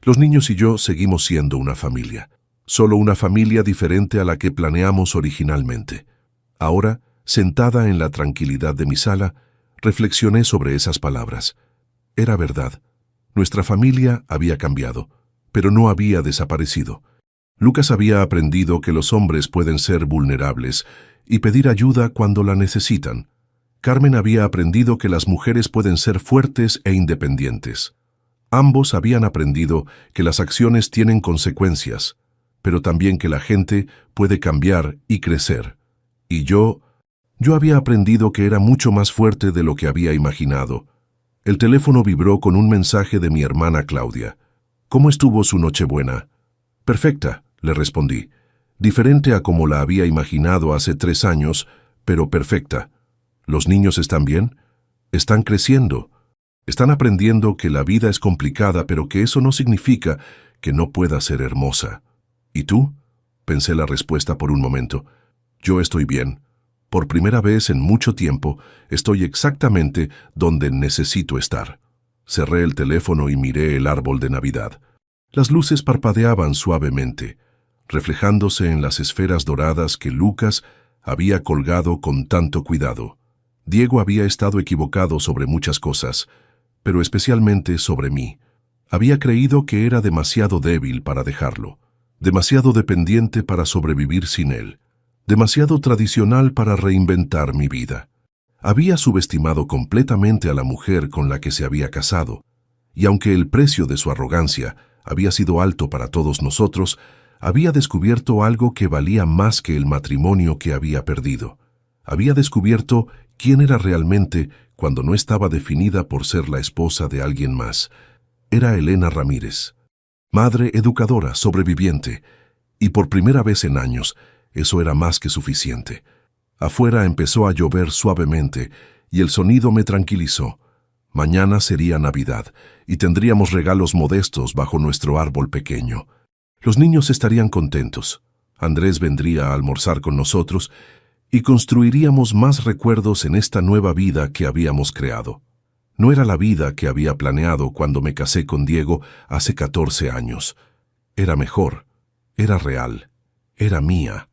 Los niños y yo seguimos siendo una familia. Solo una familia diferente a la que planeamos originalmente. Ahora, sentada en la tranquilidad de mi sala, reflexioné sobre esas palabras. Era verdad. Nuestra familia había cambiado, pero no había desaparecido. Lucas había aprendido que los hombres pueden ser vulnerables y pedir ayuda cuando la necesitan. Carmen había aprendido que las mujeres pueden ser fuertes e independientes. Ambos habían aprendido que las acciones tienen consecuencias, pero también que la gente puede cambiar y crecer. Y yo había aprendido que era mucho más fuerte de lo que había imaginado. El teléfono vibró con un mensaje de mi hermana Claudia. ¿Cómo estuvo su Nochebuena? Perfecta, le respondí. Diferente a como la había imaginado hace 3 años, pero perfecta. ¿Los niños están bien? Están creciendo. Están aprendiendo que la vida es complicada, pero que eso no significa que no pueda ser hermosa. ¿Y tú? Pensé la respuesta por un momento. Yo estoy bien. Por primera vez en mucho tiempo, estoy exactamente donde necesito estar. Cerré el teléfono y miré el árbol de Navidad. Las luces parpadeaban suavemente, reflejándose en las esferas doradas que Lucas había colgado con tanto cuidado. Diego había estado equivocado sobre muchas cosas, pero especialmente sobre mí. Había creído que era demasiado débil para dejarlo, demasiado dependiente para sobrevivir sin él, demasiado tradicional para reinventar mi vida. Había subestimado completamente a la mujer con la que se había casado, y aunque el precio de su arrogancia había sido alto para todos nosotros, había descubierto algo que valía más que el matrimonio que había perdido. Había descubierto quién era realmente cuando no estaba definida por ser la esposa de alguien más. Era Elena Ramírez, madre educadora, sobreviviente, y por primera vez en años, eso era más que suficiente. Afuera empezó a llover suavemente y el sonido me tranquilizó. Mañana sería Navidad y tendríamos regalos modestos bajo nuestro árbol pequeño. Los niños estarían contentos. Andrés vendría a almorzar con nosotros y construiríamos más recuerdos en esta nueva vida que habíamos creado. No era la vida que había planeado cuando me casé con Diego hace 14 años. Era mejor, era real, era mía.